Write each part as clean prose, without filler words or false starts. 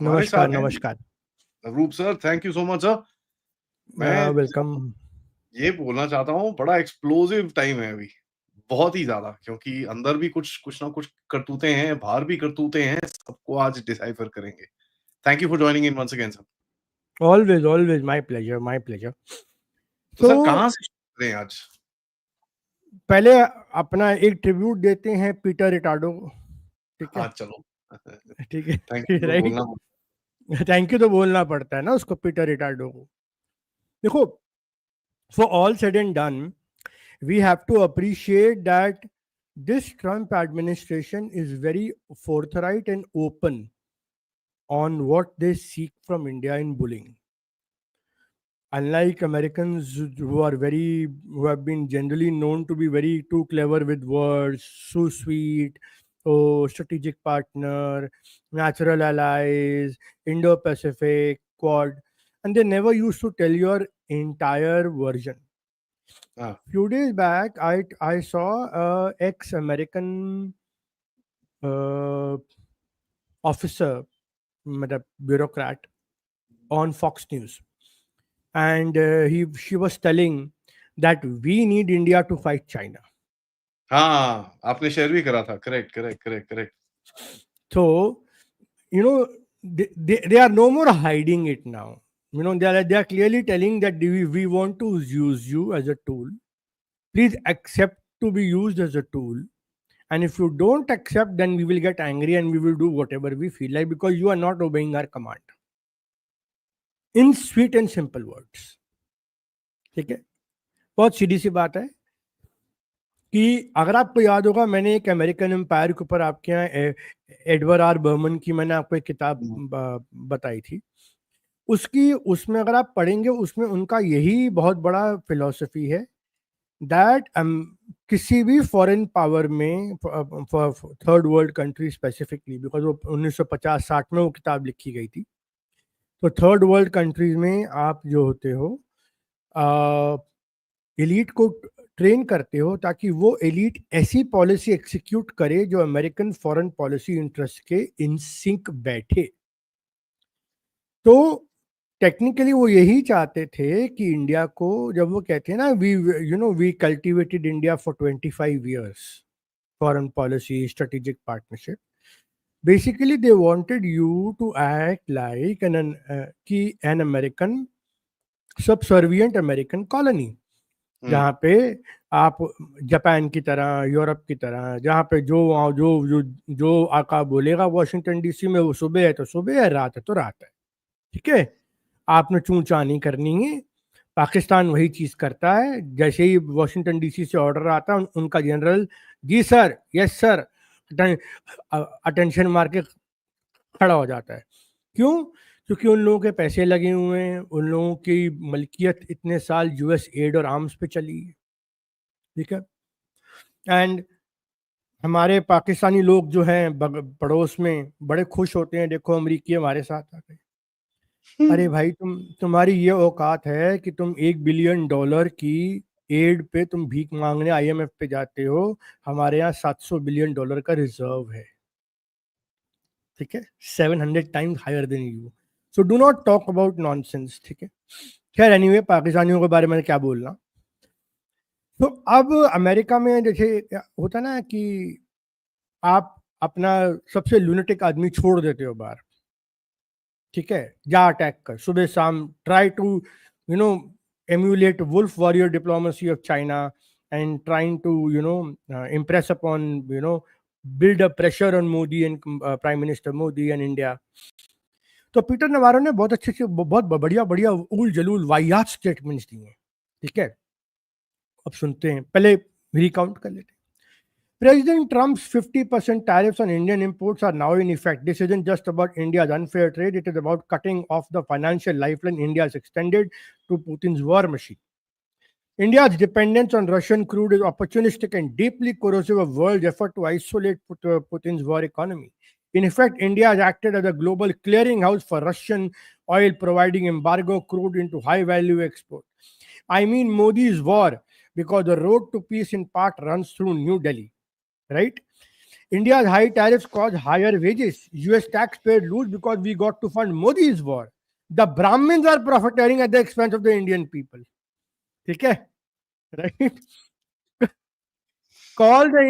हमारे नमस्कार, साथ हैं नमस्कार। रूप sir. Thank you so much sir. मैं वेलकम। ये बोलना चाहता हूँ, बड़ा एक्सप्लोसिव टाइम है अभी, बहुत ही ज्यादा, क्योंकि अंदर भी कुछ कुछ ना कुछ करतूते हैं, बाहर भी करतूते हैं, सबको आज डिसाइफर करेंगे। Thank you for joining in once again sir. Always, always my pleasure, my pleasure. तो तो सर कहाँ से शुरू करें आज? पहले अपना एक ट्रिब्यूट देते हैं पीटर रिटार्डो को, ठीक है? हाँ चलो। ठीक थैंक है, यू तो राइट? बोलना। थैंक यू तो बोलना पड़ता है ना उसको, पीटर रिटार्डो को। देखो, for all said and done, we have to appreciate that this Trump administration is very forthright and open on what they seek from India in bullying. Unlike Americans who have been generally known to be very too clever with words, so sweet, oh, strategic partner, natural allies, Indo-Pacific, Quad, and they never used to tell your entire version. हाँ Few days back, I saw a ex-American uh, officer, मतलब bureaucrat, on Fox News, and she was telling that we need India to fight China. हाँ, आपने share भी करा था। Correct correct correct correct. So, you know, they are no more hiding it now. You know, they are clearly telling that we want to use you as a tool. Please accept to be used as a tool. And if you don't accept, then we will get angry and we will do whatever we feel like because you are not obeying our command. In sweet and simple words. ठीक है? बहुत सीधी सी बात है कि अगर आपको याद होगा, मैंने एक अमेरिकन एम्पायर के ऊपर आपके यहाँ एडवर्ड आर बर्मन की मैंने आपको एक किताब बताई थी। उसमें अगर आप पढ़ेंगे, उसमें उनका यही बहुत बड़ा फिलॉसफी है दैट किसी भी फॉरेन पावर में, third world country specifically, because वो 1950-60 में वो किताब लिखी गई थी। तो थर्ड वर्ल्ड कंट्रीज में आप जो होते हो, एलीट को ट्रेन करते हो ताकि वो एलीट ऐसी पॉलिसी एग्जीक्यूट करे जो अमेरिकन फॉरेन पॉलिसी इंटरेस्ट के इन सिंक बैठे। तो टेक्निकली वो यही चाहते थे कि इंडिया को, जब वो कहते हैं ना, we cultivated India for 25 years, foreign policy, strategic partnership, basically they wanted you to act like an American, subservient American colony, जहाँ पे आप जापान की तरह, यूरोप की तरह, जहाँ पे जो जो जो जो आका बोलेगा वॉशिंगटन डीसी में, वो सुबह है तो सुबह है, रात है तो रात है। ठीक है? आपने चूंचा नहीं करनी है। पाकिस्तान वही चीज करता है। जैसे ही वॉशिंगटन डीसी से ऑर्डर आता है, उनका जनरल जी सर, यस सर, अटेंशन मार के खड़ा हो जाता है। क्यों? क्योंकि उन लोगों के पैसे लगे हुए हैं, उन लोगों की मलकियत इतने साल यूएस एड और आर्म्स पे चली है। ठीक है? एंड हमारे पाकिस्तानी लोग जो हैं पड़ोस में बड़े खुश होते हैं, देखो अमरीकी हमारे साथ आ गए। अरे भाई, तुम्हारी ये औकात है कि तुम $1 बिलियन की एड पे तुम भीख मांगने आईएमएफ पे जाते हो। हमारे यहाँ $700 बिलियन का रिजर्व है। ठीक है? 700 times higher than you. So do not talk about nonsense. ठीक है? खैर, एनीवे, पाकिस्तानियों के बारे में क्या बोलना। तो अब अमेरिका में जैसे होता ना कि आप अपना सबसे लूनेटिक आदमी छोड़ देते हो बाहर। ठीक है? जा अटैक कर सुबह शाम, try to you know emulate wolf warrior diplomacy of China and trying to impress upon, build a pressure on Modi and Prime Minister Modi and India. तो पीटर नवारो ने बहुत अच्छे से, बहुत बढ़िया बढ़िया उल जलूल वाहियात स्टेटमेंट्स दिए हैं। ठीक है? अब सुनते हैं, पहले रिकाउंट कर लेते हैं। President Trump's 50% tariffs on Indian imports are now in effect. This isn't just about India's unfair trade, it is about cutting off the financial lifeline India has extended to Putin's war machine. India's dependence on Russian crude is opportunistic and deeply corrosive of world's effort to isolate Putin's war economy. In effect, India has acted as a global clearinghouse for Russian oil, providing embargo crude into high-value export. I mean Modi's war, because the road to peace in part runs through New Delhi. Right? India's high tariffs cause higher wages. US taxpayers lose because we got to fund Modi's war. The Brahmins are profiteering at the expense of the Indian people. ठीक है, right? Called the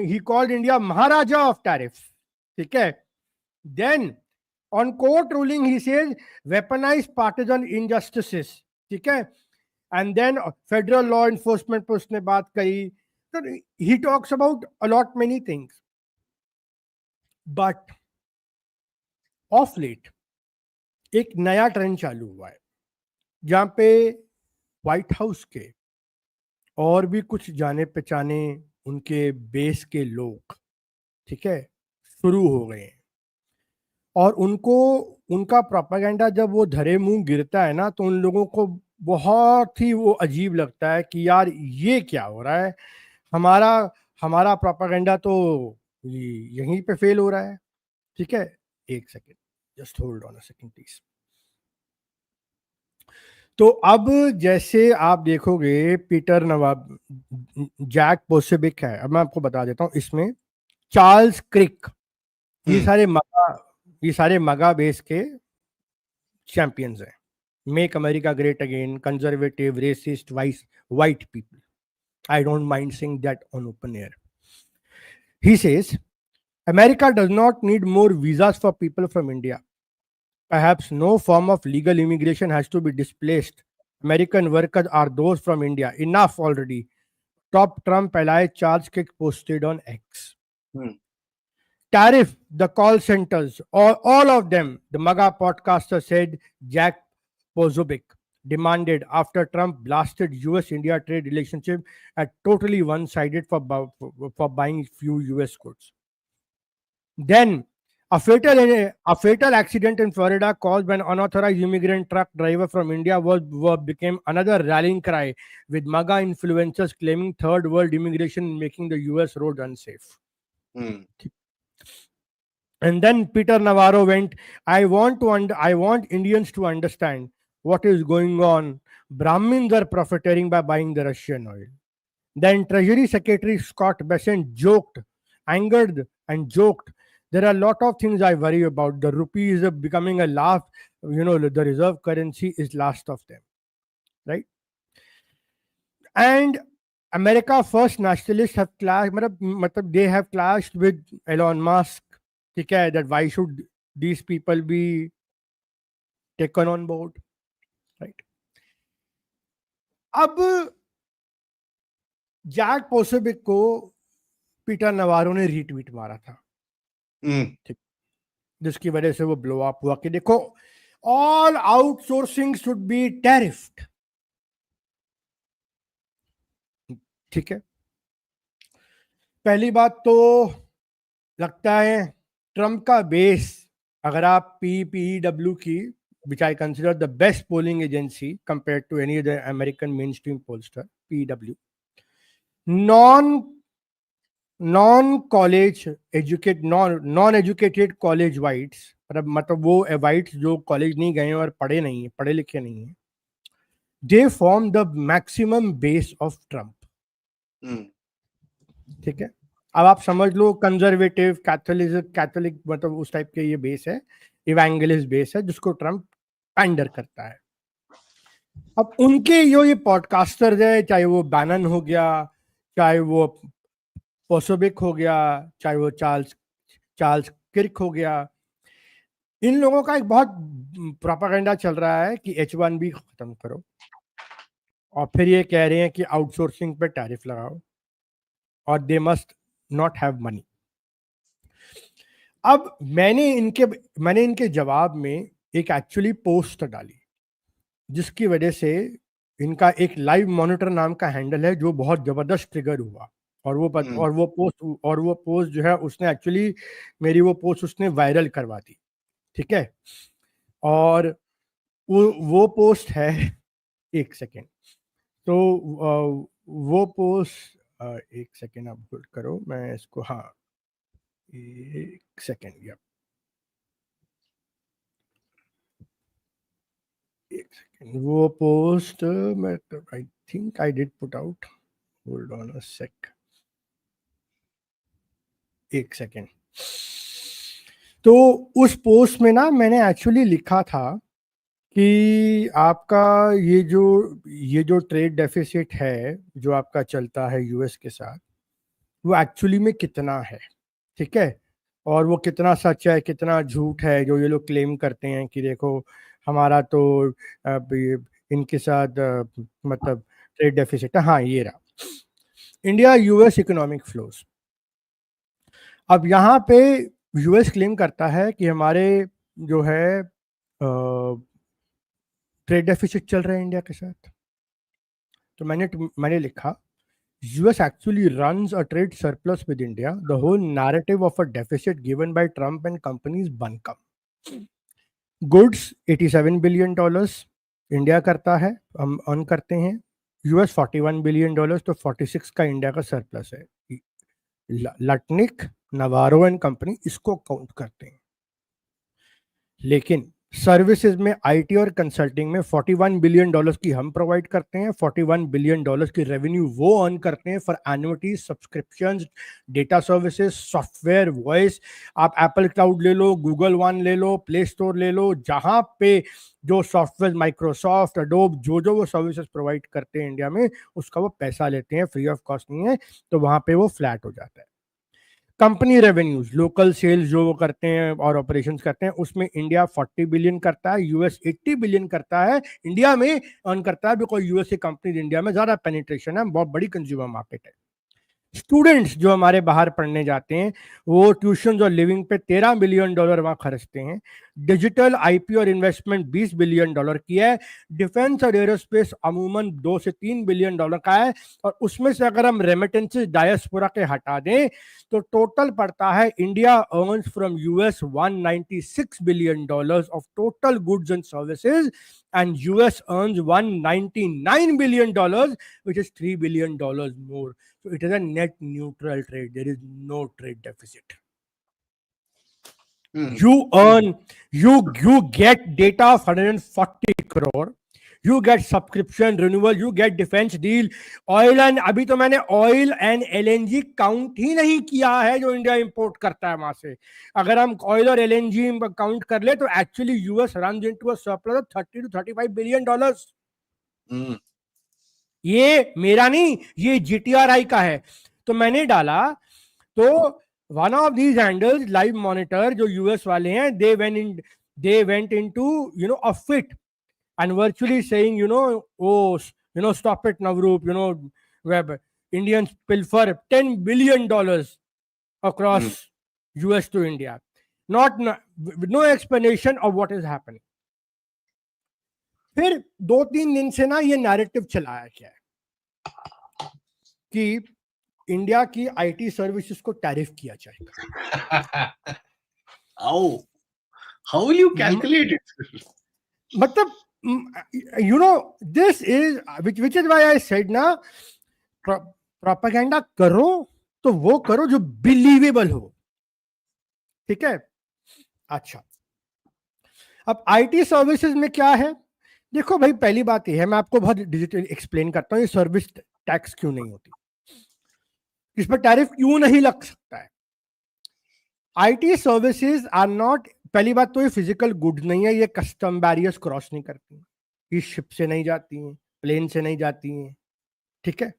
he called India Maharaja of tariffs. ठीक है. Then on court ruling he says weaponized partisan injustices. ठीक है. And then federal law enforcement पर उसने बात कही. So he talks about a lot many things. But of late एक नया ट्रेंड चालू हुआ है जहां पे व्हाइट हाउस के और भी कुछ जाने पहचाने उनके बेस के लोग, ठीक है, शुरू हो गए हैं. और उनको उनका प्रोपेगेंडा जब वो धरे मुंह गिरता है ना, तो उन लोगों को बहुत ही वो अजीब लगता है कि यार ये क्या हो रहा है, हमारा हमारा प्रोपेगेंडा तो यहीं पे फेल हो रहा है. ठीक है, एक second, just hold on a second please. तो अब जैसे आप देखोगे पीटर नवाब, जैक पोसेबिक है, अब मैं आपको बता देता हूँ इसमें, चार्ल्स क्रिक, ये सारे मगा बेस के चैंपियंस हैं. Make America great again, conservative, racist, white people. I don't mind saying that on open air. He says, America does not need more visas for people from India. Perhaps no form of legal immigration has to be displaced. American workers are those from India. Enough already. Top Trump ally Charles Crick posted on X. Tariff, the call centers, all of them, the MAGA podcaster said, Jack Posobiec demanded after Trump blasted US-India trade relationship at totally one-sided for buying few US goods. Then a fatal accident in Florida caused by an unauthorized immigrant truck driver from India became another rallying cry, with MAGA influencers claiming third world immigration making the US road unsafe. And then Peter Navarro went, I want Indians to understand what is going on. Brahmins are profiteering by buying the Russian oil. Then Treasury Secretary Scott Bessent angered and joked, there are a lot of things I worry about. The rupee is becoming a laugh. The reserve currency is last of them. Right? And America first nationalists have clashed, they have clashed with Elon Musk. That why should these people be taken on board, right? अब Jack पोसेबिक को Peter Navarro ने retweet मारा था, ठीक, जिसकी वजह से वो ब्लो अप हुआ कि देखो ऑल आउटसोर्सिंग शुड बी टैरिफ्ड. ठीक है, पहली बात तो लगता है ट्रम्प का बेस, अगर आप PPEW की, which I consider the best polling agency compared to any other American mainstream pollster, PEW, non-educated college whites, मतलब वो whites जो कॉलेज नहीं गए और पढ़े लिखे नहीं है, they form the maximum base of Trump. ठीक है, अब आप समझ लो कंजर्वेटिव, कैथोलिक मतलब उस टाइप के ये बेस है, इवेंगलिस्ट बेस है जिसको ट्रम्प पैंडर करता है. अब उनके ये पॉडकास्टर है, चाहे वो बैनन हो गया, चाहे वो पोसोबिक हो गया, चाहे वो चार्ल्स किर्क हो गया, इन लोगों का एक बहुत प्रोपेगेंडा चल रहा है कि H1B खत्म करो, और फिर ये कह रहे हैं कि आउटसोर्सिंग पे टैरिफ लगाओ, और they must not have money. अब मैंने इनके जवाब में एक एक्चुअली पोस्ट डाली, जिसकी वजह से इनका एक लाइव मॉनिटर नाम का हैंडल है जो बहुत जबरदस्त ट्रिगर हुआ, और वो पोस्ट जो है उसने एक्चुअली मेरी वो पोस्ट उसने वायरल करवा दी. ठीक है, और वो पोस्ट है, एक सेकेंड, तो वो पोस्ट, एक सेकेंड आप होल्ड करो, मैं इसको, हाँ एक सेकेंड, या एक सेकेंड, वो पोस्ट मैं I think I did put out, hold on a sec. एक सेकेंड। तो उस पोस्ट में ना मैंने एक्चुअली लिखा था कि आपका ये जो ट्रेड डेफिसिट है जो आपका चलता है यूएस के साथ, वो एक्चुअली में कितना है, ठीक है, और वो कितना सच है कितना झूठ है जो ये लोग क्लेम करते हैं कि देखो हमारा तो अब इनके साथ मतलब ट्रेड डेफिसिट है। हाँ, ये रहा इंडिया यूएस इकोनॉमिक फ्लोज। अब यहाँ पे यूएस क्लेम करता है कि हमारे जो है ट्रेड डेफिसिट चल रहा है इंडिया के साथ। तो मैंने लिखा US actually runs a trade surplus with India. The whole narrative of a deficit given by Trump and companies buncombe. Goods $87 billion India करता है, हम अर्न करते हैं। US $41 billion, तो 46 का इंडिया का सरप्लस है। लटनिक, नवारो एंड कंपनी इसको काउंट करते हैं। लेकिन सर्विसेज में आईटी और कंसल्टिंग में $41 बिलियन की हम प्रोवाइड करते हैं, $41 बिलियन की रेवेन्यू वो अर्न करते हैं for annuity, subscriptions, data services, software, voice. आप एप्पल क्लाउड ले लो, गूगल वन ले लो, प्ले स्टोर ले लो, जहां पे जो सॉफ्टवेयर माइक्रोसॉफ्ट, एडोब जो वो सर्विसेज प्रोवाइड करते हैं इंडिया में, उसका वो पैसा लेते हैं, फ्री ऑफ कॉस्ट नहीं है, तो वहां पे वो फ्लैट हो जाता है। कंपनी रेवेन्यूज, लोकल सेल्स जो वो करते हैं और ऑपरेशंस करते हैं, उसमें इंडिया 40 बिलियन करता है, यूएस 80 बिलियन करता है। इंडिया में अर्न करता है बिकॉज यूएस की कंपनी इंडिया में ज्यादा पेनिट्रेशन है, बहुत बड़ी कंज्यूमर मार्केट है। स्टूडेंट्स जो हमारे बाहर पढ़ने जाते हैं वो ट्यूशन और लिविंग पे $13 बिलियन वहां खर्चते हैं। डिजिटल आईपी और इन्वेस्टमेंट $20 बिलियन की है। डिफेंस और एरोस्पेस अमूमन $2 से $3 बिलियन का है, और उसमें से अगर हम रेमिटेंसेस डायस्पोरा के हटा दें तो टोटल पड़ता है India earns from US $196 billion of total goods and services, and US earns $199 billion, which is $3 billion more. So it is a net neutral trade. There is no trade deficit. You earn, you get data of 140 crore. You get subscription renewal, you get defense deal, oil and अभी तो मैंने oil and LNG count ही नहीं किया है जो India import करता है वहां से। अगर हम ऑयल और एलएनजी काउंट कर ले तो actually US run into a surplus of $30 to $35 billion. ये मेरा नहीं, ये जीटीआरआई का है। तो मैंने डाला, तो one of these handles live monitor जो यूएस वाले हैं, they went into a fit and virtually saying, stop it, Navroop, where Indians pilfer $10 billion across US to India. With no explanation of what is happening. फिर 2-3 दिन से ना ये narrative चलाया गया है कि इंडिया की आईटी सर्विसेज को टैरिफ किया जाएगा। How will you calculate it? मतलब this is which is why I said ना, प्रोपेगेंडा करो तो वो करो जो बिलीवेबल हो, ठीक है। अच्छा, अब आईटी सर्विसेज में क्या है? देखो भाई, पहली बात ये है, मैं आपको बहुत डिजिटल एक्सप्लेन करता हूँ, ये सर्विस टैक्स क्यों नहीं होती, इस पर टैरिफ क्यों नहीं लग सकता है। आईटी सर्विसेज आर नॉट, पहली बात तो ये फिजिकल गुड्स नहीं है, ये कस्टम बैरियर्स क्रॉस नहीं करती, ये शिप से नहीं जाती हैं, प्लेन से नहीं जाती हैं, ठीक है।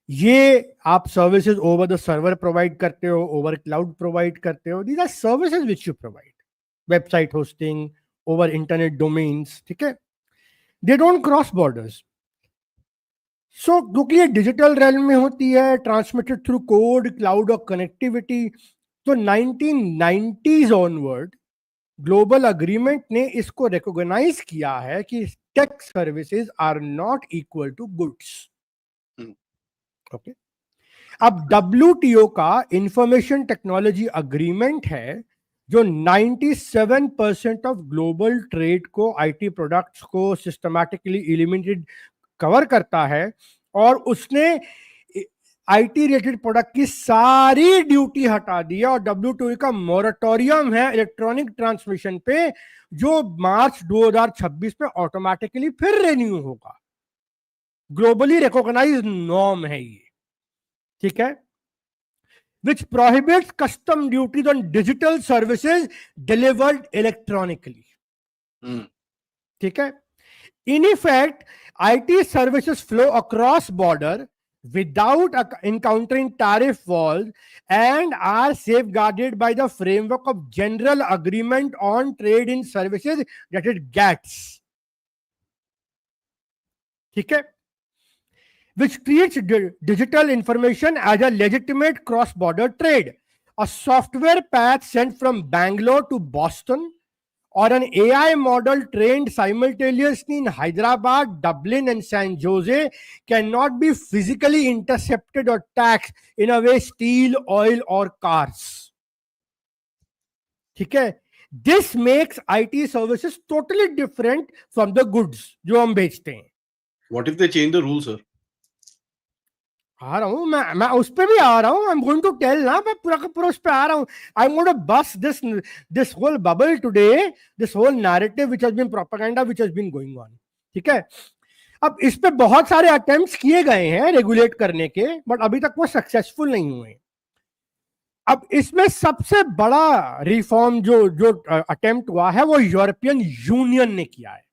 ये आप services over the server provide करते हो, ओवर क्लाउड प्रोवाइड करते हो, these are services which you provide, website hosting, over internet domains, ठीक है। They don't cross borders. So क्योंकि ये डिजिटल रेलम में होती है, ट्रांसमिटेड थ्रू कोड, क्लाउड और कनेक्टिविटी, तो 1990s ऑनवर्ड ग्लोबल अग्रीमेंट ने इसको रिकॉग्नाइज किया है कि tech services are not equal to goods. Okay, अब WTO का इंफॉर्मेशन टेक्नोलॉजी अग्रीमेंट है जो 97% ऑफ ग्लोबल ट्रेड को, आईटी प्रोडक्ट्स को सिस्टमैटिकली एलिमिनेटेड कवर करता है, और उसने आईटी रिलेटेड प्रोडक्ट की सारी ड्यूटी हटा दी है, और WTO का मोरेटोरियम है इलेक्ट्रॉनिक ट्रांसमिशन पे, जो मार्च 2026 में ऑटोमेटिकली फिर रिन्यू होगा। ग्लोबली रिकॉग्नाइज्ड नॉर्म है ये, ठीक है। which prohibits custom duties on digital services delivered electronically. ठीक है? In effect, IT services flow across border without encountering tariff walls and are safeguarded by the framework of General Agreement on Trade in Services, that is GATS. ठीक है? Which treats digital information as a legitimate cross-border trade. A software path sent from Bangalore to Boston or an AI model trained simultaneously in Hyderabad, Dublin, and San Jose cannot be physically intercepted or taxed in a way steel, oil, or cars. ठीक है? This makes IT services totally different from the goods जो हम बेचते हैं. What if they change the rules, sir? आ रहा हूं मैं उस पे भी आ रहा हूं. I'm going to tell ना, मैं पूरा का पूरा उस पे आ रहा हूं. I'm going to bust this whole bubble today, this whole narrative which has been propaganda which has been going on. ठीक है? अब इस पे बहुत सारे अटेम्प्ट्स किए गए हैं रेगुलेट करने के, बट अभी तक वो सक्सेसफुल नहीं हुए. अब इसमें सबसे बड़ा रिफॉर्म जो अटेम्प्ट हुआ है वो यूरोपियन यूनियन ने किया है,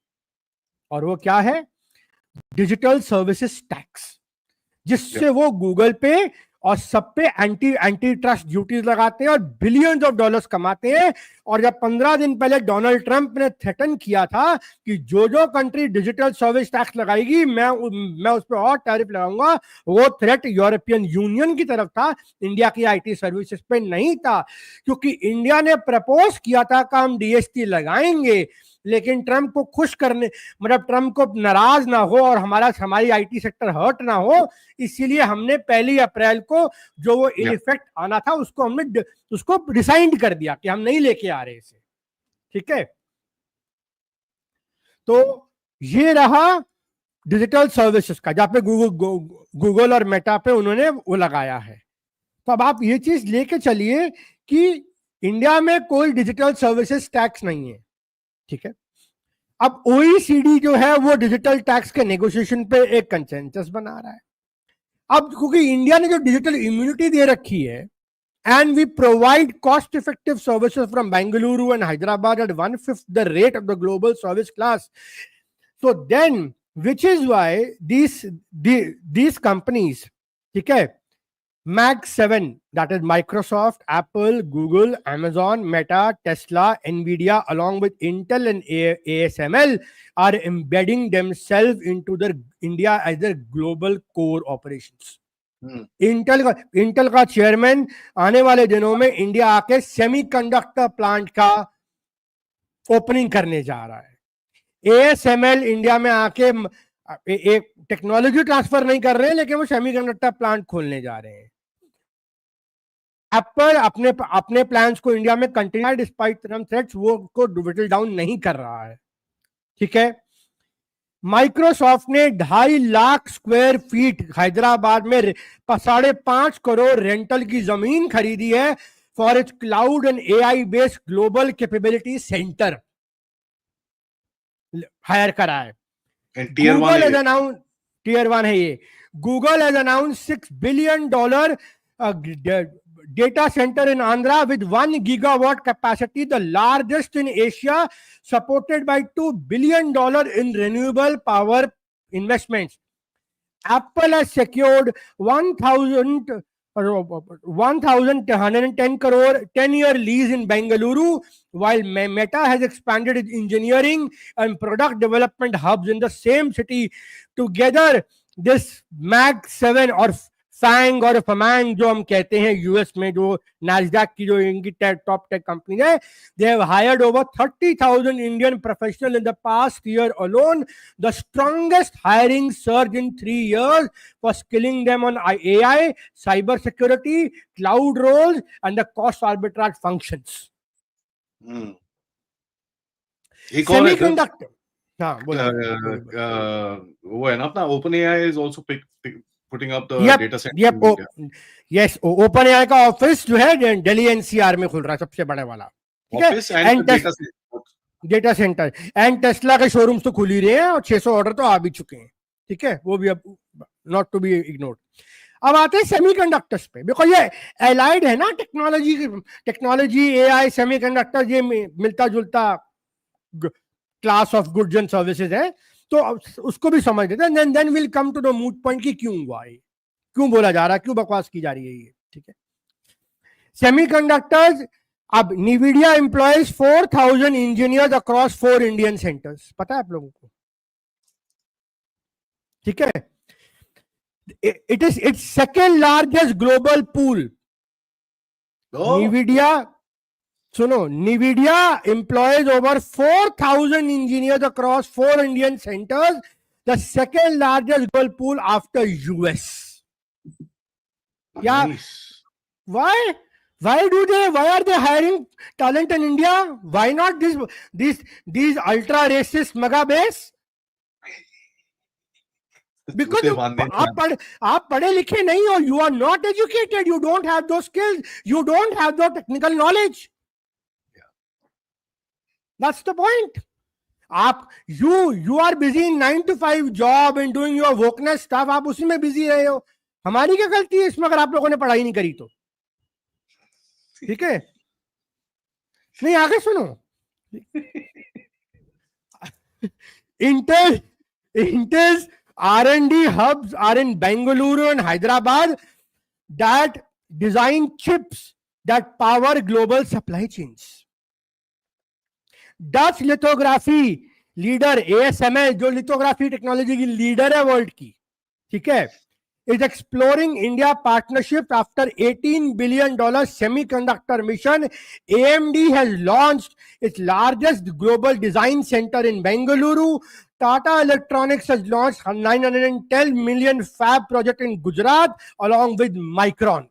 और वो क्या है? डिजिटल सर्विसेज टैक्स, जिससे वो गूगल पे और सब पे एंटी ट्रस्ट ड्यूटीज लगाते हैं और बिलियंस ऑफ डॉलर्स कमाते हैं. और जब 15 दिन पहले डोनाल्ड ट्रंप ने थ्रेटन किया था कि जो कंट्री डिजिटल सर्विस टैक्स लगाएगी मैं उस पर और टैरिफ लगाऊंगा, वो थ्रेट यूरोपियन यूनियन की तरफ था, इंडिया की आईटी सर्विसेज पे नहीं था. क्योंकि इंडिया ने प्रपोज किया था कि हम डीएसटी लगाएंगे, लेकिन ट्रंप को खुश करने, मतलब ट्रंप को नाराज ना हो और हमारी आईटी सेक्टर हर्ट ना हो, इसीलिए हमने 1 अप्रैल को जो वो इन इफेक्ट आना था उसको डिसाइड कर दिया कि हम नहीं लेके आ रहे इसे. ठीक है? तो ये रहा डिजिटल सर्विसेज का, जहां पे गूगल और मेटा पे उन्होंने वो लगाया है. तो अब आप ये चीज लेके चलिए कि इंडिया में कोई डिजिटल सर्विसेज टैक्स नहीं है. ठीक है? अब OECD जो है वो डिजिटल टैक्स के नेगोशिएशन पे एक कंसेंसस बना रहा है. अब क्योंकि इंडिया ने जो डिजिटल इम्यूनिटी दे रखी है, and we provide cost effective services from Bengaluru and Hyderabad at 1/5 the rate of the global service class, so then which is why these companies, ठीक है, Mag 7, that is Microsoft, Apple, Google, Amazon, Meta, Tesla, Nvidia, along with Intel and ASML are embedding themselves into their India as their global core operations. Intel का chairman आने वाले दिनों में India आके semiconductor plant का opening करने जा रहा है. ASML इंडिया में आके एक टेक्नोलॉजी ट्रांसफर नहीं कर रहे हैं, लेकिन वो सेमीकंडक्टर प्लांट खोलने जा रहे हैं. एप्पल अपने प्लान्स को इंडिया में कंटिन्यू डिस्पाइट थ्रेट्स वो को विटल डाउन नहीं कर रहा है. ठीक है? माइक्रोसॉफ्ट ने 2.5 लाख स्क्वायर फीट हैदराबाद में 5.5 करोड़ रेंटल की जमीन खरीदी है for its cloud and AI based global capability centre hire करा है. गूगल हैज अनाउंस, टियर 1 है ये, Google has announce $6 billion data center in Andhra with 1 gigawatt capacity, the largest in Asia, supported by $2 billion in renewable power investments. Apple has secured 1,110 crore 10-year lease in Bengaluru, while Meta has expanded its engineering and product development hubs in the same city. Together, this Mag 7 or Fang और फमैंग जो हम कहते हैं US में, जो Nasdaq की जो इनकी टॉप टेक कंपनी है, they have hired over 30,000 Indian professionals in the past year alone, the strongest hiring surge in 3 years for skilling them on AI, cyber security, cloud roles and the cost arbitrage functions. Semiconductor, हाँ बोलो. वो है ना अपना OpenAI is also putting up the data center. Yes, OpenAI का office जो है Delhi NCR में खुल रहा है, सबसे बड़ा वाला. Office and data centre and Tesla के शोरूम्स तो खुल ही रहे हैं और 600 ऑर्डर तो आ भी चुके हैं. ठीक है? वो भी अब नॉट टू बी इग्नोर्ड. अब आते हैं सेमीकंडक्टर्स पे, बिकॉज ये एलाइड है ना, टेक्नोलॉजी, एआई, सेमीकंडक्टर, ये मिलता जुलता class of goods and services है, तो उसको भी समझ लेते हैं। Then will come to the moot point कि क्यों हुआ ये, क्यों बोला जा रहा है, क्यों बकवास की जा रही है ये, ठीक है। सेमीकंडक्टर्स, अब NVIDIA employs 4,000 engineers across 4 Indian centres, पता है आप लोगों को, ठीक है। It is it's second largest global pool. NVIDIA, सुनो, NVIDIA employs over 4,000 engineers across 4 Indian centers, the second largest global pool after US. Yeah. Nice. Why are they hiring talent in India? Why not these ultra racist mega base? Because आप पढ़े लिखे नहीं हो, you are not educated, you don't have those skills, you don't have the technical knowledge. That's the point. You are busy in 9 to 5 job and doing your wokeness stuff, आप उसी में busy रहे हो। हमारी क्या गलती है इसमें अगर आप लोगों ने पढ़ाई नहीं करी तो, ठीक है। नहीं, आगे सुनो। Intel's R&D hubs are in Bengaluru and Hyderabad that design chips that power global supply chains. Dutch lithography leader ASML, जो लिथोग्राफी टेक्नोलॉजी की लीडर है वर्ल्ड की, ठीक है, is exploring India partnership after $18 billion semiconductor mission. AMD has launched its largest global design center in Bengaluru. Tata Electronics has launched $910 million fab project in Gujarat along with Micron.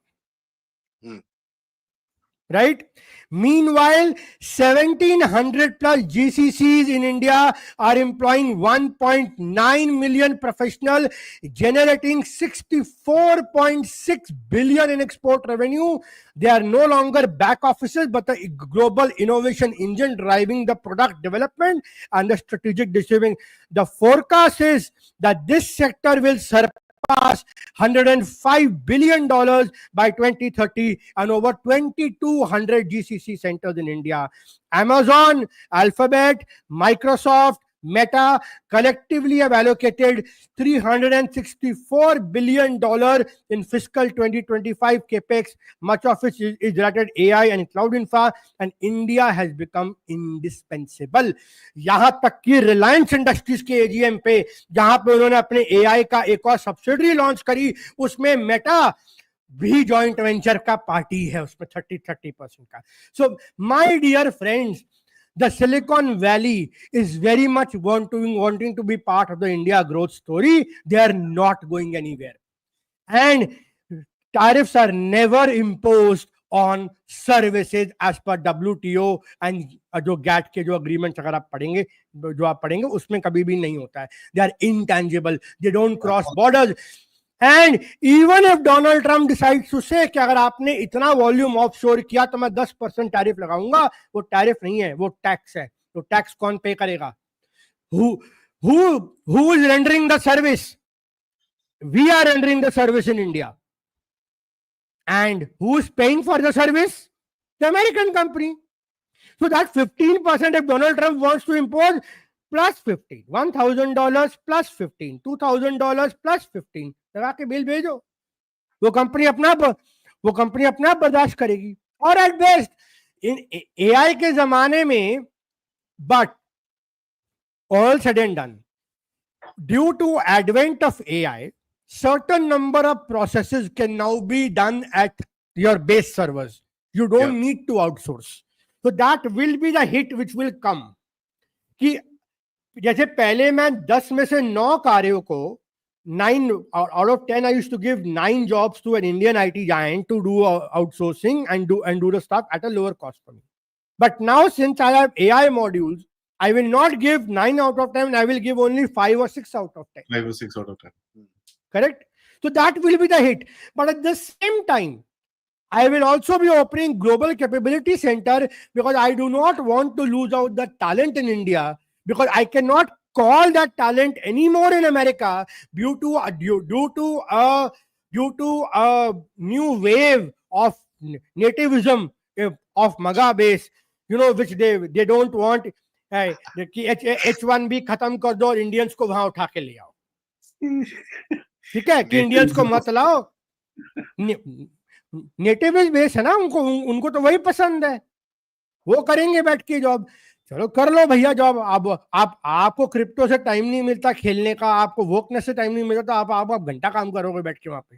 Right? Meanwhile, 1,700 plus GCCs in India are employing 1.9 million professionals, generating 64.6 billion in export revenue. They are no longer back offices, but a global innovation engine driving the product development and the strategic decision. The forecast is that this sector will surpass $105 billion by 2030 and over 2,200 GCC centers in India. Amazon, Alphabet, Microsoft, Meta collectively have allocated $364 billion in fiscal 2025 capex, much of which is related AI and cloud infra, and India has become indispensable. यहाँ तक कि Reliance Industries के AGM पे, जहां पे उन्होंने अपने AI का एक और सब्सिडरी लॉन्च करी, उसमें मेटा भी जॉइंट वेंचर का पार्टी है, उसमें 30% का. So my dear friends, the Silicon Valley is very much wanting to be part of the India growth story. They are not going anywhere. And tariffs are never imposed on services as per WTO and जो GATT के जो agreements अगर आप पढ़ेंगे, जो आप पढ़ेंगे, उसमें कभी भी नहीं होता है. They are intangible. They don't cross borders. And even if Donald Trump decides to say कि अगर आपने इतना वॉल्यूम ऑफशोर किया तो मैं 10% टैरिफ लगाऊंगा, वो टैरिफ नहीं है, वो टैक्स है. तो टैक्स कौन पे करेगा? Who is rendering the service? We are rendering the service in India. And who is paying for the service? The American company. So that 15% if Donald Trump wants to impose, plus 15, $1,000 plus 15, $2,000 plus 15, लगा के bill भेजो, वो company अपना आप बर्दाश्त करेगी. और at best in AI के जमाने में, but all said and done, due to advent of AI, certain number of processes can now be done at your base servers. You don't need to outsource. So that will be the hit which will come. कि जैसे पहले मैं 10 में से 9 कार्यों को 9 out of 10 I used to give 9 jobs to an Indian IT giant to do outsourcing and do the stuff at a lower cost for me. But now since I have AI modules, I will not give 9 out of 10. I will give only 5 or 6 out of 10. 5 or 6 out of 10. Correct? So that will be the hit. But at the same time, I will also be opening Global Capability Center because I do not want to lose out the talent in India, because I cannot call that talent anymore in America due to a due to a new wave of nativism of Maga base, you know, which they don't want कि H1B खत्म कर दो और Indians को वहां उठा के ले आओ, ठीक है, कि इंडियंस को मत लाओ, नेटिव बेस है ना, उनको तो वही पसंद है, वो करेंगे बैठ के जॉब। चलो कर लो भैया जॉब। अब आपको क्रिप्टो से टाइम नहीं मिलता खेलने का, आपको वोकनेस से टाइम नहीं मिलता, तो आप घंटा काम करोगे बैठ के वहां पे।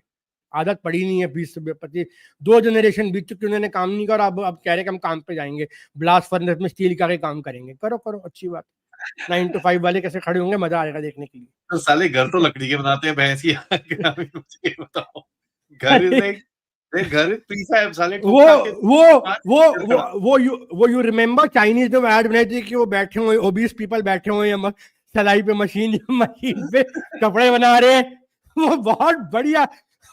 आदत पड़ी नहीं है, 20-25 2 जनरेशन बीत चुके, उन्होंने काम नहीं करा, अब कह रहे कि हम काम पे जाएंगे, ब्लास्ट फर्नेस में स्टील का काम करेंगे। करो करो, अच्छी बात। 9 to 5 वाले कैसे खड़े होंगे, मजा आएगा देखने के लिए। तो साले घर तो लकड़ी के बनाते हैं, भैंसिया मुझे बताओ, घर प्रीफैब साले वो यू रिमेम्बर चाइनीज जो ऐड बनाई थी कि वो बैठे हुए ओबीस पीपल बैठे हुए हैं सलाई पे मशीन पे कपड़े बना रहे हैं, वो बहुत बढ़िया।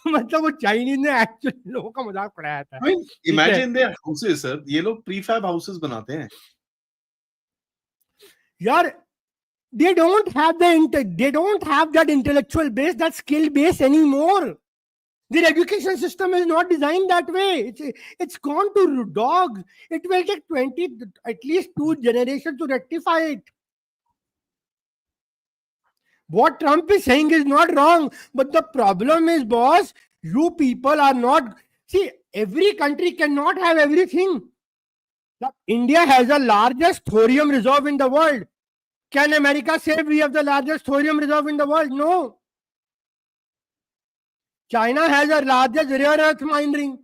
मतलब वो चाइनीज ने एक्चुअली लोगों का मजाक उड़ाया था। इमेजिन देयर हाउसेस सर, ये लोग प्रीफैब हाउसेस बनाते हैं यार। they don't have that intellectual base, that skill base anymore. Their education system is not designed that way. It's gone to dogs. It will take at least 2 generations to rectify it. What Trump is saying is not wrong, but the problem is, boss, you people are not. See, every country cannot have everything. India has the largest thorium reserve in the world. Can America say we have the largest thorium reserve in the world? No. China has the largest rare earth mining.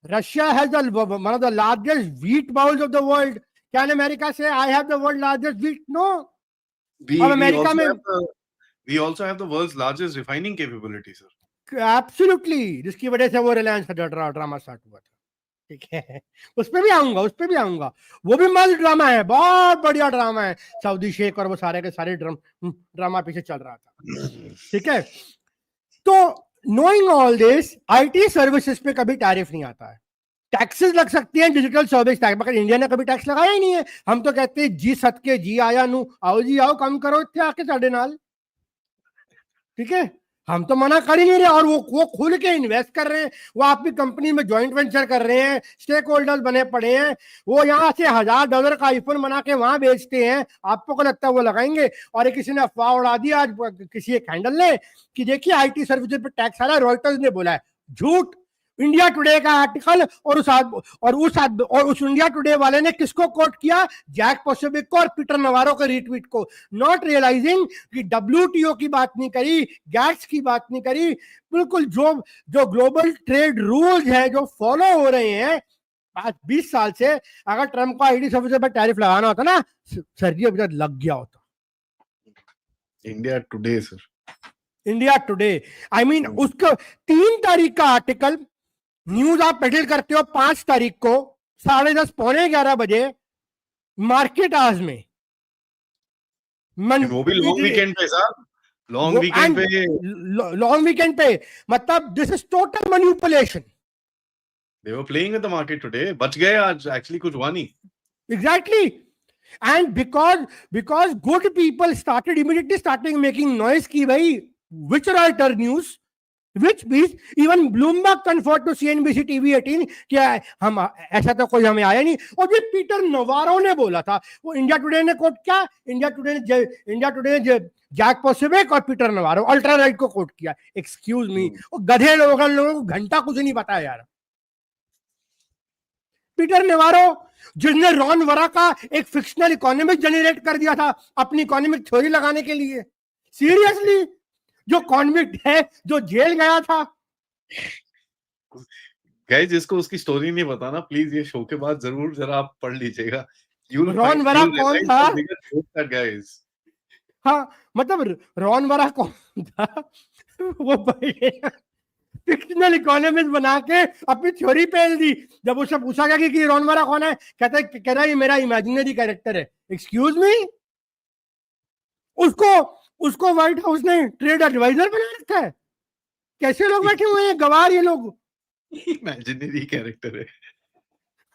Russia has one of the largest wheat bowls of the world. Can America say I have the world's largest wheat? No. We also have the world's largest refining capability, sir. Absolutely. जिसकी वजह से वो रिलायंस का drama start हुआ था, ठीक है। उस पे भी आऊंगा। वो भी मस्त ड्रामा है, बहुत बढ़िया ड्रामा है। सऊदी शेख और वो सारे के सारे ड्रामा पीछे चल रहा था, ठीक है। तो knowing all this, IT services पे कभी टैरिफ नहीं आता है। टैक्सेस लग सकती हैं, डिजिटल सर्विस टैक्स, मगर इंडिया ने कभी टैक्स लगाया ही नहीं है। हम तो कहते हैं जी सदके जी आया नू, आओ जी आओ, कम करो इतने आके साढ़े नाल, ठीक है। हम तो मना कर ही नहीं रहे, और वो खुल के इन्वेस्ट कर रहे हैं, वो आपकी कंपनी में जॉइंट वेंचर कर रहे हैं, स्टेक होल्डर्स बने पड़े हैं, वो यहाँ से $1000 का आईफोन बना के वहां बेचते हैं। आपको को लगता है वो लगाएंगे? और एक किसी ने अफवाह उड़ा दी आज किसी एक हैंडल ने कि देखिए आईटी सर्विसेज पे टैक्स आ रहा है, रॉयटर्स ने बोला है। झूठ। इंडिया टुडे का आर्टिकल और उस इंडिया टुडे वाले ने किसको कोट किया? जैक पोसोविक को और पीटर नवारो के रीट्वीट को, नॉट रियलाइजिंग कि WTO की बात नहीं करी, गैट्स की बात नहीं करी। बिल्कुल जो ग्लोबल ट्रेड रूल्स है जो फॉलो हो रहे हैं 20 साल से, अगर ट्रम्प को आईटी सर्विसेज पर टैरिफ लगाना होता ना सर जी, अभी तक लग गया होता। India today sir, India today, I mean उसका 3 तारीख का आर्टिकल न्यूज आप पेडल करते हो 5 तारीख को 10:30 पौने 11 बजे मार्केट आवर्स में। वो भी लॉन्ग वीकेंड पे सर, लॉन्ग वीकेंड पे। मतलब this is total manipulation. They were playing with the market today. बच गए आज, एक्चुअली कुछ हुआ नहीं। Exactly. And because good people started making noise ki bhai, which Reuters news, which piece, even Bloomberg conferred to CNBC TV 18 कि हम ऐसा तो कोई हमें आया नहीं। और ये पीटर नवारो ने बोला था, वो इंडिया टुडे ने कोट किया, इंडिया टुडे ने जैक पोसोविक और पीटर नवारो अल्ट्रा राइट को कोट किया। एक्सक्यूज मी, वो गधे लोगों को घंटा कुछ नहीं पता है यार। पीटर नवारो जिसने रॉन वरा का एक फिक्शनल इकोनॉमिक जनरेट कर दिया था अपनी इकोनॉमिक थ्योरी लगाने के लिए, सीरियसली, जो कॉन्विक्ट है, जो जेल गया था। गाइस, जिसको उसकी स्टोरी नहीं पता ना, प्लीज ये शो के बाद जरूर जरा आप पढ़ लीजिएगा। रॉन वरा कौन था? गाइस, हाँ, मतलब रॉन वरा कौन था? वो फिक्शनल इकोनॉमिस्ट बना के अपनी थ्योरी पेल दी। जब उससे पूछा गया कि रॉन वरा कौन है, कह रहा है ये मेरा इमेजिनरी कैरेक्टर है। एक्सक्यूज मी, उसको व्हाइट हाउस ने ट्रेड एडवाइजर बना रखा है। कैसे लोग बैठे हुए हैं गवार ये लोग, इमेजिनरी कैरेक्टर है।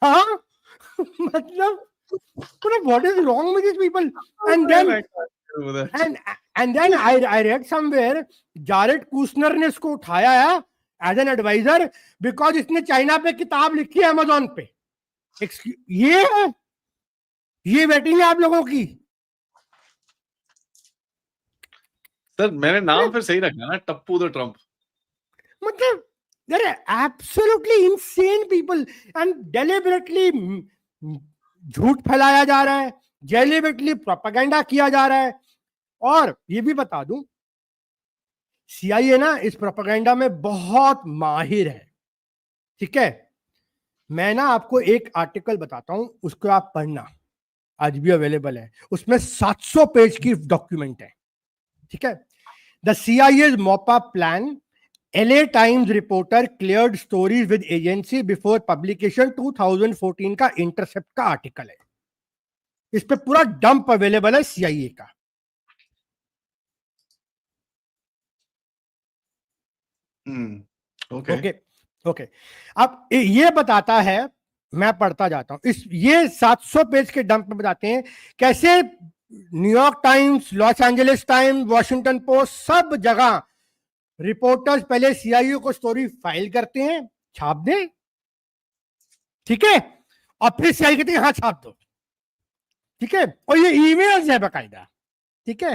हाँ, मतलब what is wrong with these people? And then I read somewhere Jared Kushner ने इसको उठाया है एज एन एडवाइजर बिकॉज इसने चाइना पे किताब लिखी है अमेजोन पे। ये वेटिंग है आप लोगों की। सर मैंने नाम फिर सही रखा ना, टप्पू द ट्रम्प। मतलब there are absolutely insane people and deliberately झूठ फैलाया जा रहा है, deliberately प्रोपेगेंडा किया जा रहा है। और ये भी बता दूं, CIA ना इस प्रोपेगेंडा में बहुत माहिर है, ठीक है। मैं ना आपको एक आर्टिकल बताता हूं, उसको आप पढ़ना, आज भी अवेलेबल है। उसमें 700 पेज की डॉक्यूमेंट है, ठीक है। The CIA's mop-up plan, LA Times reporter cleared stories with agency before publication, 2014 का इंटरसेप्ट का आर्टिकल है। इस पे पूरा डंप अवेलेबल है CIA का। ओके। अब ये बताता है, मैं पढ़ता जाता हूं, ये 700 पेज के डंप में बताते हैं कैसे New York times, Los Angeles times, Washington post, सब जगह रिपोर्टर्स पहले CIA को स्टोरी फाइल करते हैं, छाप दे, ठीक है, और फिर CIA कहते हैं हाँ छाप दो, ठीक है। और ये ईमेल्स है बकायदा, ठीक है।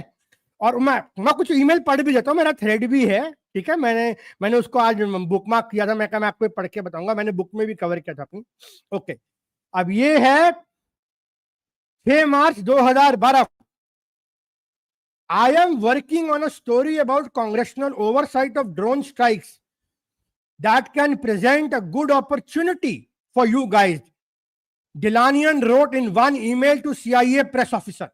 और मैं कुछ ईमेल पढ़ भी देता हूं, मेरा थ्रेड भी है, ठीक है। मैंने उसको आज बुकमार्क किया था, मैं आपको पढ़ के बताऊंगा, मैंने बुक में भी कवर किया था अपनी। ओके, अब ये है 6 मार्च 2012। I am working on a story about congressional oversight of drone strikes that can present a good opportunity for you guys. Dilanian wrote in one email to CIA press officer,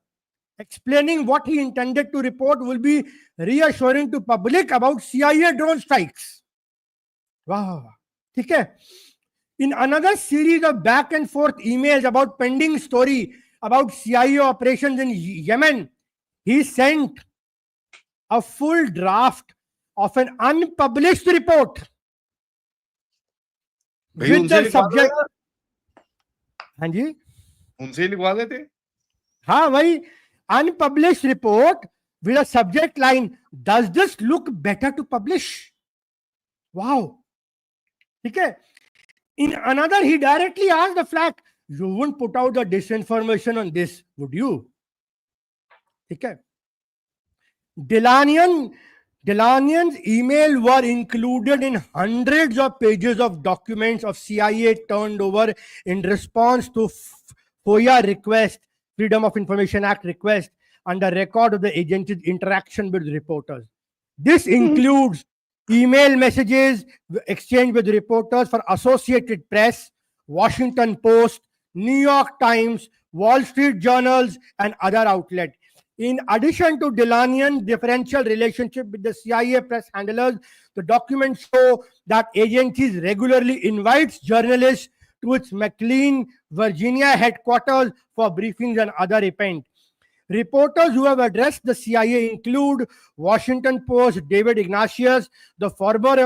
explaining what he intended to report will be reassuring to public about CIA drone strikes. Wow, okay. In another series of back and forth emails about pending story about CIA operations in Yemen, he sent a full draft of an unpublished report with the subject. हाँ जी, उनसे लिखवा देते। हाँ वही, unpublished report with a subject line, does this look better to publish? Wow, ठीक है। In another, he directly asked the flag, you wouldn't put out the disinformation on this, would you? ठीक है। Dilanian's email were included in hundreds of pages of documents of CIA turned over in response to FOIA request, Freedom of Information Act request, and a record of the agency's interaction with reporters. This includes email messages exchanged with reporters for Associated Press, Washington Post, New York Times, Wall Street Journals, and other outlets. In addition to Dilanian's differential relationship with the CIA press handlers, the documents show that agencies regularly invites journalists to its McLean, Virginia headquarters for briefings and other events. Reporters who have addressed the CIA include Washington Post David Ignatius, the former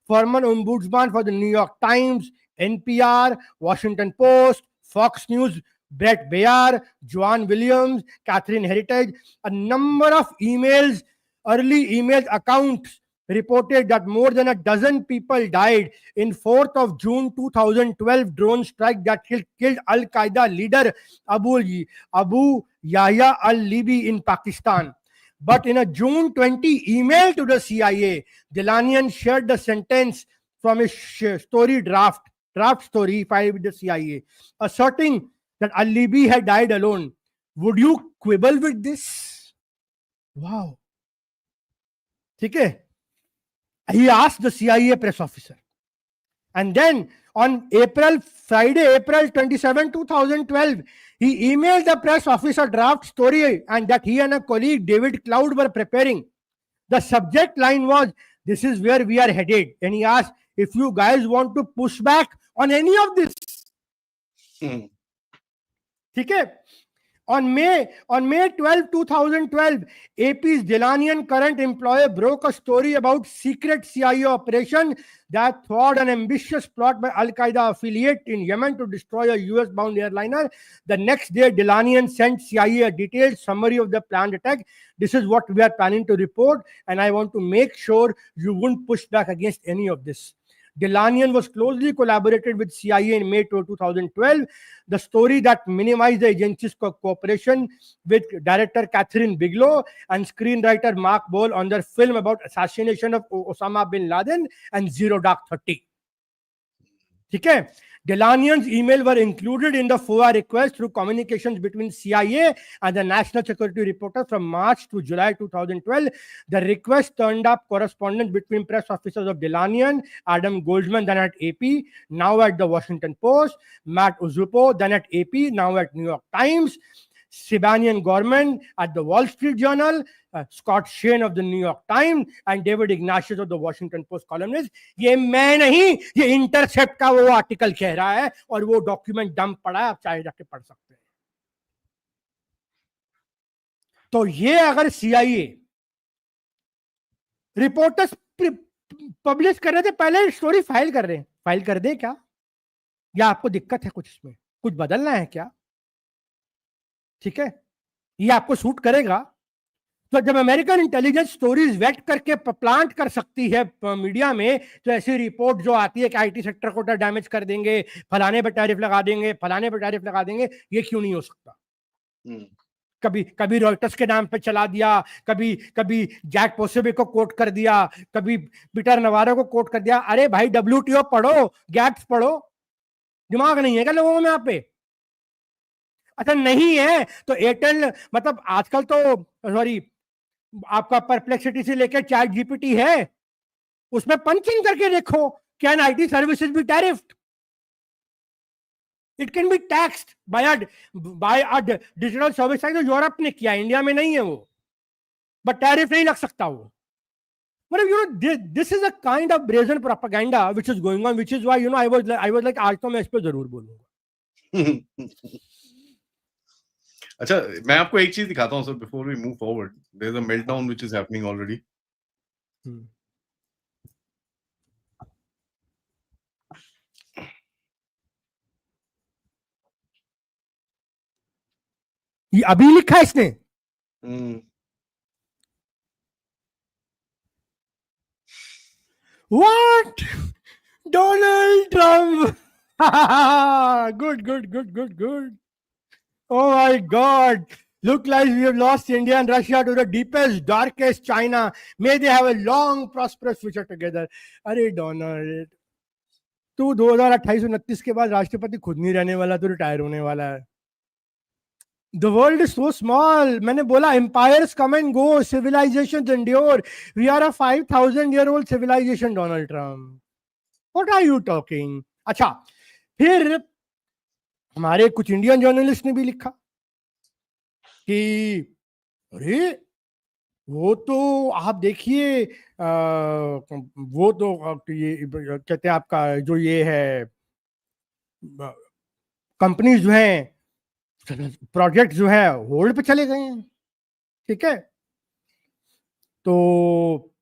ombudsman for the New York Times, NPR, Washington Post, Fox News, Brett Baier, Joan Williams, Catherine Heritage. A number of early emails accounts reported that more than a dozen people died in 4th of June 2012 drone strike that killed Al-Qaeda leader Abu Yahya al-Libi in Pakistan. But in a June 20 email to the CIA, Dilanian shared the sentence from his story draft story filed with the CIA, asserting that al-Libi had died alone. Would you quibble with this? Wow. Okay. He asked the CIA press officer. And then on Friday, April 27, 2012, he emailed the press officer draft story and that he and a colleague, David Cloud, were preparing. The subject line was, this is where we are headed. And he asked if you guys want to push back on any of this. Okay. On May 12, 2012, AP's Dilanian current employer broke a story about secret CIA operation that thwarted an ambitious plot by Al-Qaeda affiliate in Yemen to destroy a US-bound airliner. The next day, Dilanian sent CIA a detailed summary of the planned attack. This is what we are planning to report, and I want to make sure you won't push back against any of this. Delanian was closely collaborated with CIA in May 2012. The story that minimized the agency's cooperation with director Catherine Bigelow and screenwriter Mark Boal on their film about assassination of Osama bin Laden and Zero Dark 30. ठीक है. Delanian's email were included in the FOIA request through communications between CIA and the National Security Reporter from March to July 2012. The request turned up correspondence between press officers of Delanian, Adam Goldman, then at AP, now at the Washington Post, Matt Uzupo, then at AP, now at New York Times, Sibanian Gorman at the Wall Street Journal, Scott Shane of the New York Times and David Ignatius of the Washington Post columnist. ये मैं नहीं, ये intercept का वो article कह रहा है और वो डॉक्यूमेंट डंप पड़ा है, आप चाहे जाके पढ़ सकते हैं. तो ये अगर CIA रिपोर्टर्स पब्लिश कर रहे थे, पहले स्टोरी फाइल कर रहे हैं, फाइल कर दे क्या? या आपको दिक्कत है कुछ इसमें, कुछ बदलना है क्या? ठीक है, ये आपको सूट करेगा? तो जब अमेरिकन इंटेलिजेंस स्टोरीज वेट करके प्लांट कर सकती है मीडिया में, तो ऐसी रिपोर्ट जो आती है कि आईटी सेक्टर को डैमेज कर देंगे, फलाने पे टैरिफ लगा देंगे, फलाने पे टैरिफ लगा देंगे, ये क्यों नहीं हो सकता? कभी कभी रॉयटर्स के नाम पे चला दिया, कभी कभी जैक पोसेबे को कोट कर दिया, कभी पीटर नवारो को कोट कर दिया. अरे भाई WTO पढ़ो, गैट्स पढ़ो, दिमाग नहीं है क्या लोगों में यहाँ पे? अच्छा नहीं है तो एयरटेल, मतलब आजकल तो सॉरी आपका परप्लेक्सिटी से लेकर चैट जीपीटी है, उसमें पंचिंग करके देखो, can IT services be tariffed? It can be taxed by a digital service tax. Europe ने किया, इंडिया में नहीं है वो, बट टैरिफ नहीं लग सकता वो. मतलब you know this is a kind of brazen propaganda which is going on, which is why you know I was like आज तो मैं इस पे जरूर बोलूंगा. अच्छा, मैं आपको एक चीज दिखाता हूं sir before we move forward. There is a meltdown which is happening already. ये अभी लिखा है इसने. What? Donald Trump. Good. Oh my God. Look like we have lost India and Russia to the deepest, darkest China. May they have a long, prosperous future together. अरे Donald, तू 2028-29 के बाद राष्ट्रपति खुद नहीं रहने वाला, तो रिटायर होने वाला है. The world is so small. मैंने बोला empires come and go, civilizations endure. We are a 5,000-year-old civilization, Donald Trump. What are you talking? अच्छा, फिर हमारे कुछ इंडियन जर्नलिस्ट ने भी लिखा कि अरे वो तो आप देखिए, वो तो ये कहते हैं आपका जो ये है कंपनीज जो हैं, प्रोजेक्ट जो है होल्ड पे चले गए हैं. ठीक है, तो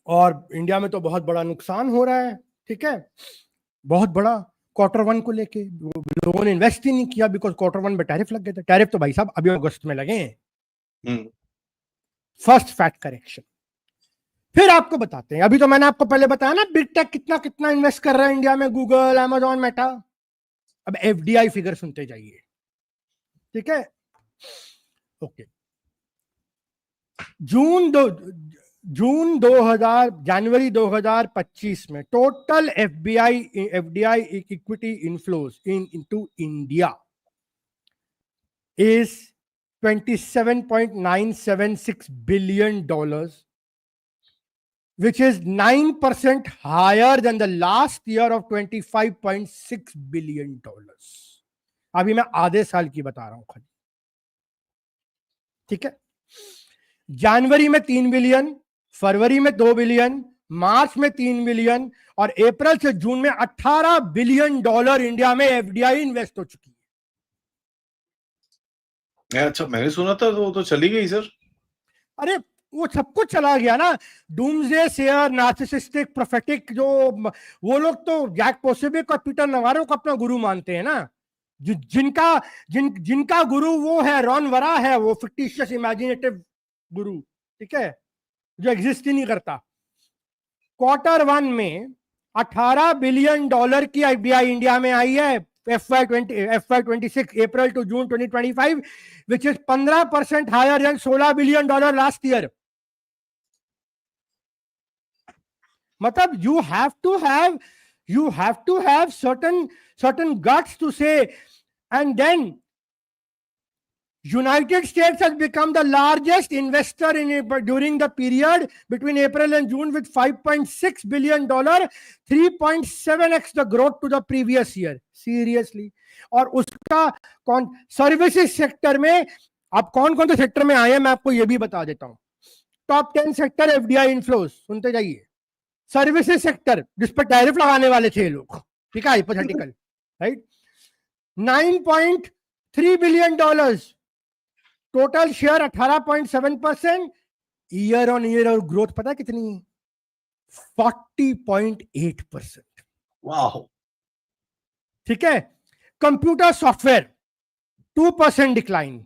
और इंडिया में तो बहुत बड़ा नुकसान हो रहा है. ठीक है, बहुत बड़ा. Q1 को लेके लोगों ने इन्वेस्ट ही नहीं किया बिकॉज Q1 में टैरिफ लग गए थे. टैरिफ तो भाई साहब अभी अगस्त में लगे हैं. First fact correction. फिर आपको बताते हैं, अभी तो मैंने आपको पहले बताया ना बिग टेक कितना कितना इन्वेस्ट कर रहा है इंडिया में, गूगल, अमेजॉन, मेटा. अब FDI फिगर सुनते जाइए. ठीक है, ओके. जनवरी 2025 में total FDI equity inflows into India is $27.976 billion, which is 9% higher than the last year of $25.6 billion. अभी मैं आधे साल की बता रहा हूं खाली. ठीक है, जनवरी में 3 बिलियन, फरवरी में 2 बिलियन, मार्च में 3 बिलियन और अप्रैल से जून में $18 बिलियन इंडिया में FDI इन्वेस्ट हो चुकी है. अच्छा, मैंने सुना था वो तो चली गई सर. अरे वो सब कुछ चला गया ना. डूम्सडे सेयर, नार्सिसिस्टिक, प्रोफेटिक, जो वो लोग तो जैक पोसेबिक और पीटर नवारो को अपना गुरु मानते हैं ना. जिनका गुरु वो है रॉन वरा है, वो फिक्टिशियस इमेजिनेटिव गुरु. ठीक है, जो एग्जिस्ट ही नहीं करता. Q1 में $18 बिलियन की एफडीआई इंडिया में आई है FY26 April to June 2025, which is 15% higher than $16 billion last year. मतलब you have to have certain guts to say. And then United States has become the largest investor during the period between April and June with $5.6 billion, 3.7x the growth to the previous year. Seriously. और उसका services sector में आप कौन कौन से sector में आए हैं मैं आपको ये भी बता देता हूं. टॉप 10 सेक्टर एफडीआई इनफ्लोस, सुनते जाइए. सर्विसेज सेक्टर जिस पर टैरिफ लगाने वाले थे लोग, ठीक है, hypothetical, right, $9.3 billion, total share 18.7%, year on year और ग्रोथ पता कितनी है? 40.8%. वाह. ठीक है. Computer software 2% decline,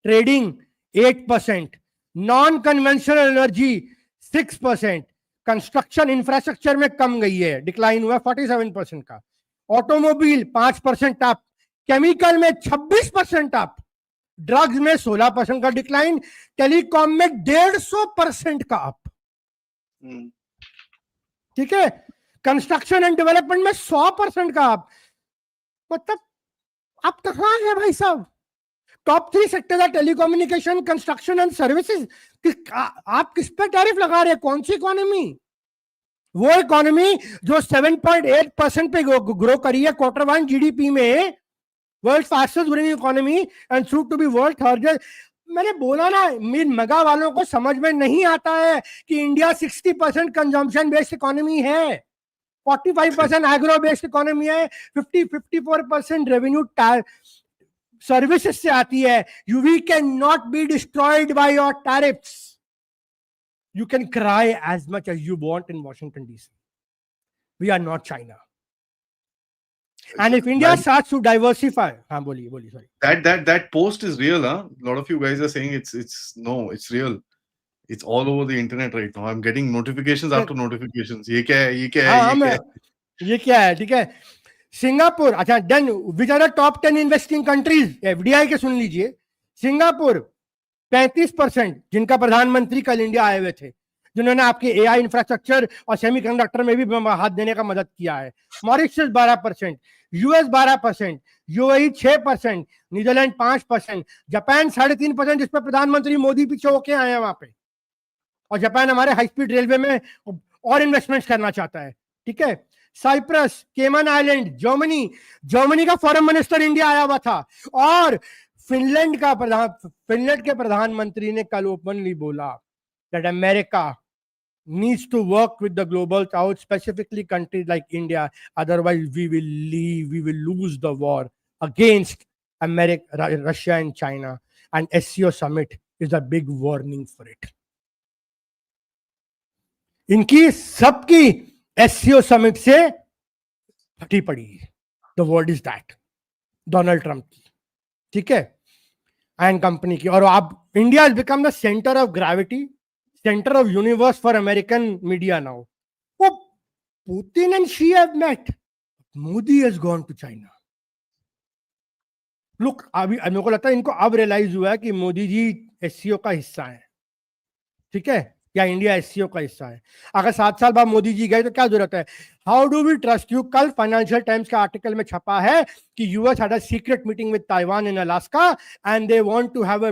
trading 8%, non conventional energy 6%, construction infrastructure में कम गई है, डिक्लाइन हुआ 47% का, ऑटोमोबाइल 5% अप, केमिकल में 26% अप, ड्रग्स में 16% का डिक्लाइन, टेलीकॉम में 150% का अप. ठीक है. कंस्ट्रक्शन एंड डेवलपमेंट में 100% का अप. मतलब आप कहां है भाई साहब? टॉप 3 सेक्टर है टेलीकम्युनिकेशन, कंस्ट्रक्शन एंड सर्विसेज. आप किस पे टैरिफ लगा रहे हैं? कौन सी इकोनॉमी? वो इकोनॉमी जो 7.8% पे ग्रो करी है Q1 जीडीपी में, world fastest growing economy and set to be world third. मैंने बोला ना, मगा वालों को समझ में नहीं आता है कि इंडिया 60% कंजम्पशन बेस्ड इकोनॉमी है, 45% एग्रो बेस्ड इकोनॉमी है, 54% रेवेन्यू सर्विसेज से आती है. We can not be destroyed by your tariffs. You can cry as much as you want in Washington DC. We are not China. And if India starts to diversify, बोलिए, sorry. That post is real, huh? A lot of you guys are saying it's real. It's all over the internet right now. I'm getting notifications after notifications. ये क्या है? ये क्या है? ठीक है. Singapore, अच्छा, then which are the top 10 investing countries? FDI के सुन लीजिए. सिंगापुर 35%, जिनका प्रधानमंत्री कल इंडिया आए हुए थे, जिन्होंने आपके एआई इंफ्रास्ट्रक्चर और सेमीकंडक्टर में भी हाथ देने का मदद किया है. Mauritius 12%, US 12%, UAE 6%, Netherland 5%, Japan 3.5%, जिस पर प्रधानमंत्री मोदी पीछे होके आए हैं वहां पे. और जापान हमारे हाई स्पीड रेलवे में और इन्वेस्टमेंट करना चाहता है. ठीक है. साइप्रस, केमन आइलैंड, जर्मनी का फॉरेन मिनिस्टर इंडिया आया हुआ था. और फिनलैंड के प्रधानमंत्री ने कल ओपनली बोला that America needs to work with the global south, specifically countries like India, otherwise we will lose the war against America, Russia and China, and SCO summit is a big warning for it. इनकी सबकी SCO summit से फटी पड़ी. The word is that Donald Trump की, ठीक है, and company की. और आप, India has become the centre of gravity, centre of universe for American media now. वो Putin and Xi have met, Modi has gone to China. Look, अभी मेरे को लगता है इनको अब रियलाइज हुआ है कि मोदी जी एससीओ का हिस्सा है. ठीक है, या इंडिया एससीओ का हिस्सा है. अगर 7 साल बाद मोदी जी गए तो क्या जरूरत है? How do we trust you? कल फाइनेंशियल टाइम्स का आर्टिकल में छपा है कि US had a secret meeting with Taiwan in Alaska and they want to have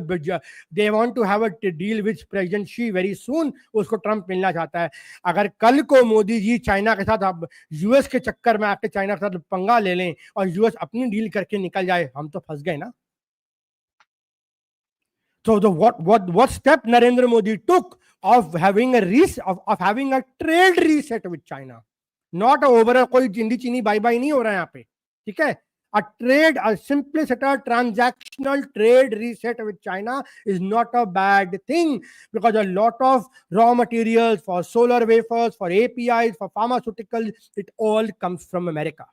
a deal with president Xi very soon. उसको ट्रंप मिलना चाहता है. अगर कल को मोदी जी चाइना के साथ, यूएस के चक्कर में आके चाइना के साथ पंगा ले लें और यूएस अपनी डील करके निकल जाए, हम तो फंस गए ना. So what step Narendra Modi took of having a trade reset with China, not overall कोई जिंदी चीनी बाई बाई नहीं हो रहा है यहाँ पे. ठीक है, a simple set of transactional trade reset with China is not a bad thing, because a lot of raw materials for solar wafers, for APIs, for pharmaceuticals, it all comes from America.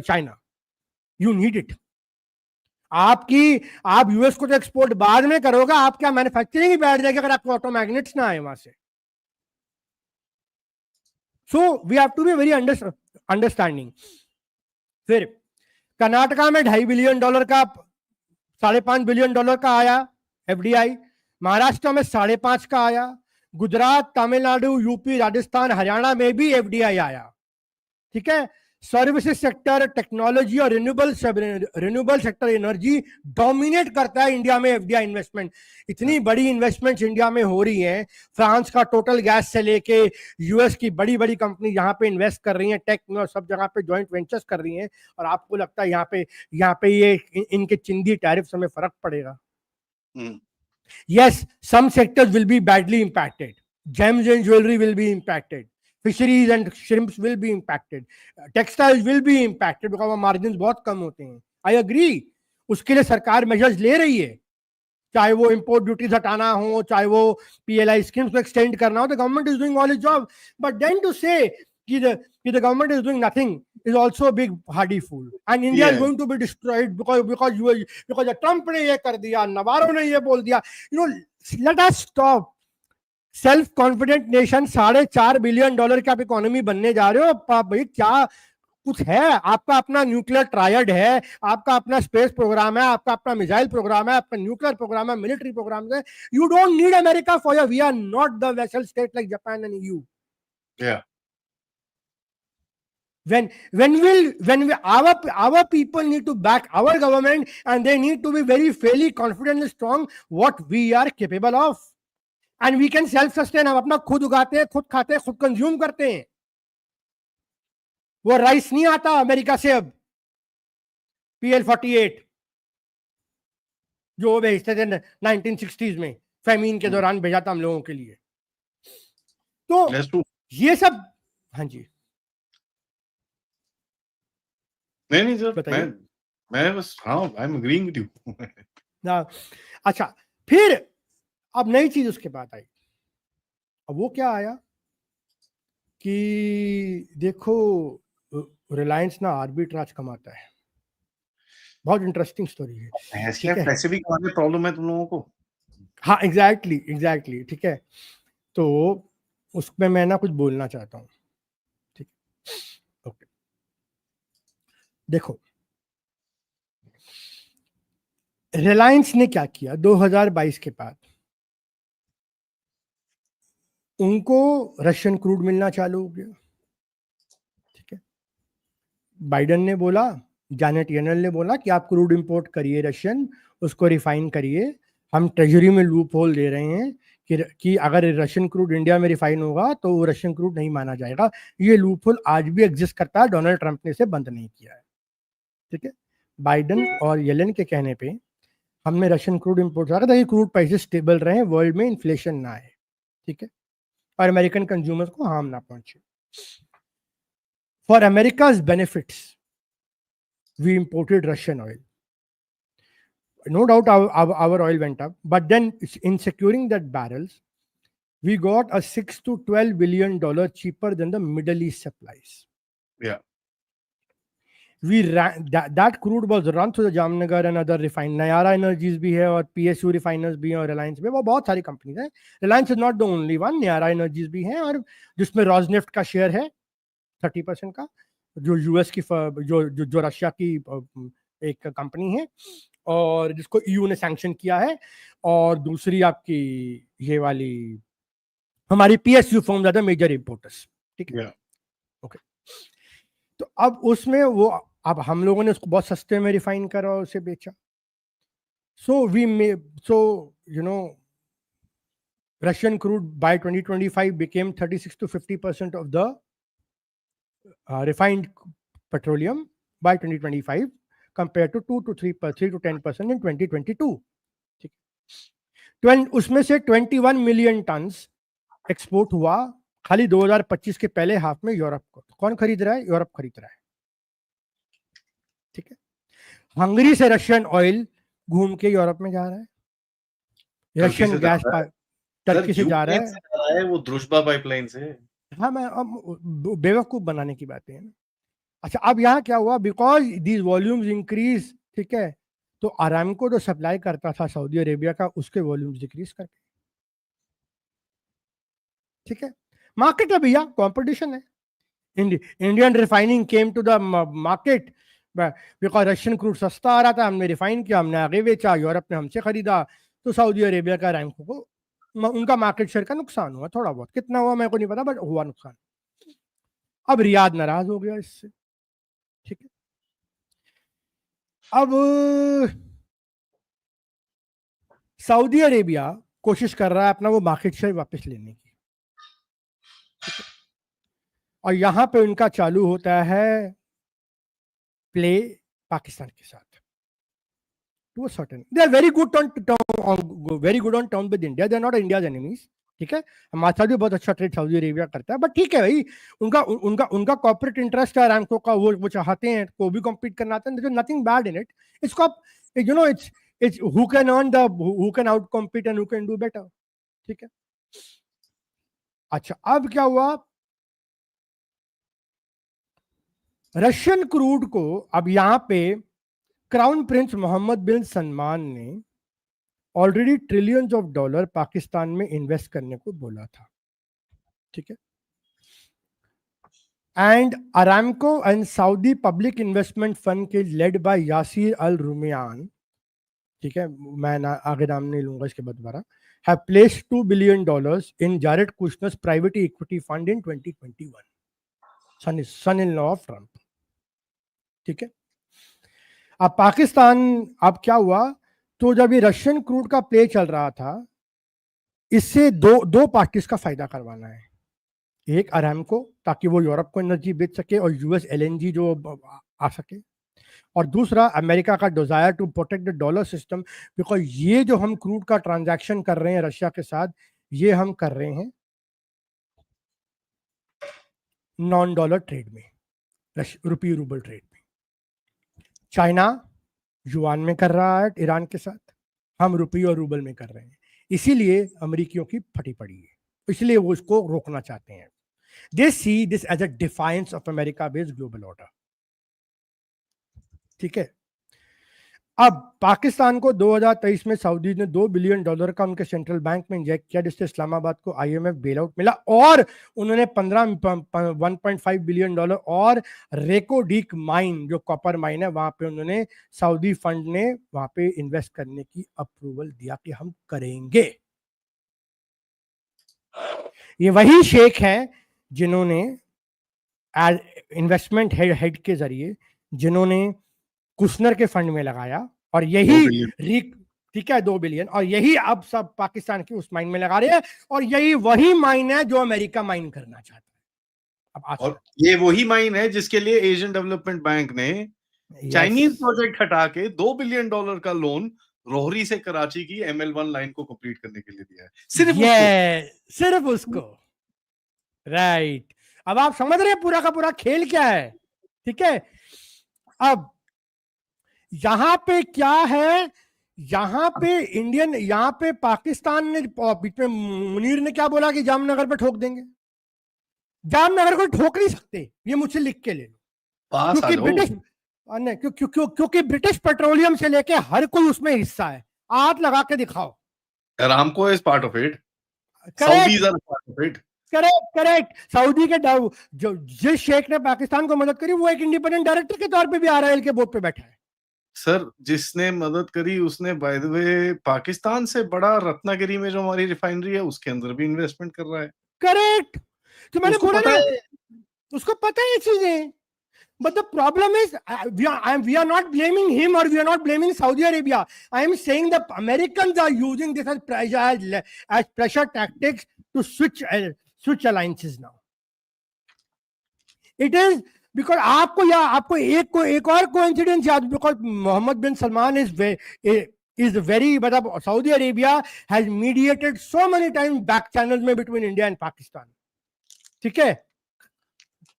China. You need it. आप US को तो export बाद में करोगे, आप क्या manufacturing ही बैठ जाएगी अगर आपको ऑटो मैग्नेट्स ना आए वहां से. So we have to be very understanding. फिर कर्नाटका में $2.5 बिलियन का, $5.5 बिलियन का आया एफडीआई. महाराष्ट्र में 5.5 का आया. गुजरात, तमिलनाडु, यूपी, राजस्थान, हरियाणा में भी एफडीआई आया. ठीक है. सर्विसेज सेक्टर, टेक्नोलॉजी और रिन्यूएबल सेक्टर, एनर्जी डोमिनेट करता है इंडिया में एफडीआई इन्वेस्टमेंट. इतनी बड़ी इन्वेस्टमेंट्स इंडिया में हो रही हैं. फ्रांस का टोटल गैस से लेके यूएस की बड़ी बड़ी कंपनी यहाँ पे इन्वेस्ट कर रही हैं, टेक में और सब जगह पे जॉइंट वेंचर्स कर रही हैं. और आपको लगता है यहाँ पे ये इनके चिंदी टैरिफ से हमें फर्क पड़ेगा? Yes, some sectors will be badly impacted. Gems and jewelry will be impacted. Fisheries and shrimps will be impacted. Textiles will be impacted because margins बहुत कम होते हैं. I agree. उसके लिए सरकार मेजर्स ले रही है, चाहे वो इंपोर्ट ड्यूटीज हटाना हो, चाहे वो पीएलआई स्कीम्स को एक्सटेंड करना हो. The government is doing all its job, but then to say कि the government is doing nothing is also a big hardy fool, and India is going to be destroyed because Trump ने ये कर दिया, Navarro ने ये बोल दिया. Let us stop. Self confident nation, $4.5 billion की आप इकोनॉमी बनने जा रहे हो. भाई क्या कुछ है? आपका अपना न्यूक्लियर ट्रायड है, आपका अपना स्पेस प्रोग्राम है, आपका अपना मिसाइल प्रोग्राम है, आपका न्यूक्लियर प्रोग्राम है, मिलिट्री प्रोग्राम है. You don't need America for your, we are not the vessel state like Japan and EU. Yeah. When our people need to back our government, and they need to be very fairly confident and strong what we are capable of, and we can self sustain. हम अपना खुद उगाते हैं, खुद खाते हैं, खुद consume करते हैं. वो राइस नहीं आता अमेरिका से अब, PL-48 जो भेजते थे 1960s में, फेमीन के दौरान भेजा था हम लोगों के लिए. तो ये सब, हाँ जी नहीं सर, मैं बस, हाँ, I am agreeing with you. अच्छा, फिर अब नई चीज उसके बाद आई. अब वो क्या आया कि देखो रिलायंस ना आर्बिट्राज कमाता है. बहुत इंटरेस्टिंग स्टोरी है. पैसे भी कमाने प्रॉब्लम है तुम लोगों को. हाँ, एग्जैक्टली. ठीक है, तो उसमें मैं ना कुछ बोलना चाहता हूँ. ठीक, ओके. देखो रिलायंस ने क्या किया 2022 के बाद, उनको रशियन क्रूड मिलना चालू हो गया. ठीक है, बाइडेन ने बोला, जानेट येलेन ने बोला कि आप क्रूड इंपोर्ट करिए रशियन, उसको रिफाइन करिए, हम ट्रेजरी में लूप होल दे रहे हैं कि अगर रशियन क्रूड इंडिया में रिफाइन होगा तो वो रशियन क्रूड नहीं माना जाएगा. ये लूप होल आज भी एग्जिस्ट करता है, डोनाल्ड ट्रंप ने इसे बंद नहीं किया है. ठीक है, बाइडेन और येलेन के कहने पे हमने रशियन क्रूड इंपोर्ट करा ताकि क्रूड प्राइसेस स्टेबल रहे, वर्ल्ड में इन्फ्लेशन ना आए. ठीक है, और अमेरिकन कंज्यूमर्स को हार्म ना पहुंचे. For America's benefits we imported Russian oil. No doubt our oil went up, but then in securing that barrels, we got a $6 to $12 billion cheaper than the Middle East supplies. Yeah. We ran that crude was run through the Jamnagar and other refined. Nayara Energies भी है और PSU refiners भी हैं और Reliance भी, वो बहुत सारी कंपनीज हैं. Reliance is not the only one. Nayara Energies भी हैं और जिसमें Rosneft का शेयर है 30% का, जो यूएस की जो रशिया की एक कंपनी है और जिसको EU ने सैंक्शन किया है. और दूसरी आपकी ये वाली हमारी PSU फर्म ज़्यादा मेजर इंपोर्टर्स. ठीक है, ओके. तो अब उसमें वो, अब हम लोगों ने उसको बहुत सस्ते में रिफाइन करा और उसे बेचा. So Russian crude by 2025 became 36 to 50% of the refined petroleum by 2025 compared to 3 to 10% in 2022. ठीक, उसमें से 21 मिलियन टन्स एक्सपोर्ट हुआ खाली 2025 के पहले हाफ में यूरोप को. कौन खरीद रहा है? यूरोप खरीद रहा है. ठीक है, हंगरी से रशियन ऑयल घूम के यूरोप में जा रहा है, रशियन गैस टर्की से जा रहा है, वो द्रुशबा पाइपलाइन से. हाँ, मैं बेवकूफ बनाने की बातें हैं. अच्छा, अब यहाँ क्या हुआ, बिकॉज दीज वॉल्यूम्स इंक्रीज. ठीक है, तो अरामको जो सप्लाई करता था सऊदी अरेबिया का, उसके वॉल्यूम्स डिक्रीज करके. ठीक है, मार्केट है भैया, कंपटीशन है. Indian refining came to the market because Russian crude सस्ता आ रहा था, हमने रिफाइन किया, हमने आगे बेचा, यूरोप ने हमसे खरीदा, तो सऊदी अरेबिया का रैंको को उनका मार्केट शेयर का नुकसान हुआ, थोड़ा बहुत, कितना हुआ मेरे को नहीं पता, बट हुआ नुकसान। अब रियाद नाराज हो गया इससे, ठीक है। अब सऊदी अरेबिया कोशिश कर रहा है अपना वो मार्केट शेयर वापस लेने की, और यहां पे उनका चालू होता है प्ले पाकिस्तान के साथ। To a certain, they are very good on term with India. They are not India's enemies. ठीक है, हमारे साथ भी बहुत अच्छा ट्रेड सऊदी अरेबिया करता है, बट ठीक है भाई, उनका उनका उनका कॉर्पोरेट इंटरेस्ट है अरामको का, वो चाहते हैं को भी कॉम्पीट करना आता है, there is nothing bad in it. इसको you know it's who can earn the, who can out compete and who can do better, ठीक है। अच्छा, अब क्या हुआ, रशियन क्रूड को अब यहां पे क्राउन प्रिंस मोहम्मद बिन सलमान ने already trillions of dollar Pakistan में इन्वेस्ट करने को बोला था, ठीक है। And Aramco and Saudi public investment fund के लेड बाय यासिर अल रुमियान, ठीक है, मैं आगे नाम नहीं लूंगा इसके बाद दोबारा, have placed $2 billion in Jared Kushner's private equity fund in 2021, son in law of Trump, ठीक है। अब पाकिस्तान, अब क्या हुआ, तो जब ये रशियन क्रूड का प्ले चल रहा था, इससे दो पार्टीज का फायदा करवाना है, एक अरामको ताकि वो यूरोप को एनर्जी बेच सके और यूएस एलएनजी जो आ सके, और दूसरा अमेरिका का desire to protect the dollar system, because ये जो हम क्रूड का ट्रांजैक्शन कर रहे हैं रशिया के साथ, ये हम कर रहे हैं नॉन डॉलर ट्रेड में, रुपये रूबल ट्रेड में। चाइना युआन में कर रहा है ईरान के साथ, हम रुपये और रूबल में कर रहे हैं, इसीलिए अमेरिकियों की फटी पड़ी है, इसलिए वो इसको रोकना चाहते हैं। They see this as a defiance of America based global order, ठीक है। अब पाकिस्तान को 2023 में सऊदी ने $2 बिलियन का उनके सेंट्रल बैंक में इंजेक्ट किया, जिससे इस्लामाबाद को आईएमएफ बेल आउट मिला, और उन्होंने 1.5 बिलियन डॉलर और रेकोडीक माइन जो कॉपर माइन है वहां पे उन्होंने सऊदी फंड ने वहां पे इन्वेस्ट करने की अप्रूवल दिया कि हम करेंगे। ये वही शेख है जिन्होंने इन्वेस्टमेंट हेड के जरिए जिन्होंने कुशनर के फंड में लगाया, और यही ठीक है 2 बिलियन, और यही अब सब पाकिस्तान की उस माइन में लगा रहे हैं, और यही वही माइन है जो अमेरिका माइन करना चाहता है। अब और ये वही माइन है जिसके लिए एशियन डेवलपमेंट बैंक ने चाइनीज प्रोजेक्ट हटा के $2 बिलियन का लोन रोहरी से कराची की ML1 लाइन को कंप्लीट करने के लिए दिया है, सिर्फ उसको, राइट। अब आप समझ रहे हैं पूरा का पूरा खेल क्या है, ठीक है। अब यहां पे क्या है, यहां पे इंडियन, यहां पे पाकिस्तान ने बीच में मुनीर ने क्या बोला कि जामनगर पे ठोक देंगे, जामनगर को ठोक नहीं सकते, ये मुझसे लिख के ले लो, क्योंकि ब्रिटिश क्योंकि ब्रिटिश पेट्रोलियम से लेके हर कोई उसमें हिस्सा है, हाथ लगा के दिखाओ। Aramco is part of it, Saudis are part of it, correct. Saudi के जो जिस शेख ने पाकिस्तान को मदद करी वो एक इंडिपेंडेंट डायरेक्टर के तौर पे भी RIL के बोर्ड पे बैठा है। सर, जिसने मदद करी उसने बाय द वे पाकिस्तान से बड़ा रत्नागिरी में जो हमारी रिफाइनरी है उसके अंदर भी इन्वेस्टमेंट कर रहा है। करेक्ट, तो मैंने बोला ना, उसको पता है ये चीजें, but the problem is we are not blaming him or we are not blaming Saudi Arabia. I am saying the Americans are using this as pressure tactics to switch alliances now. It is because आपको एक और coincidence याद, because Mohammed bin Salman is very, मतलब Saudi Arabia has mediated so many times back channels में between India and Pakistan, ठीक है।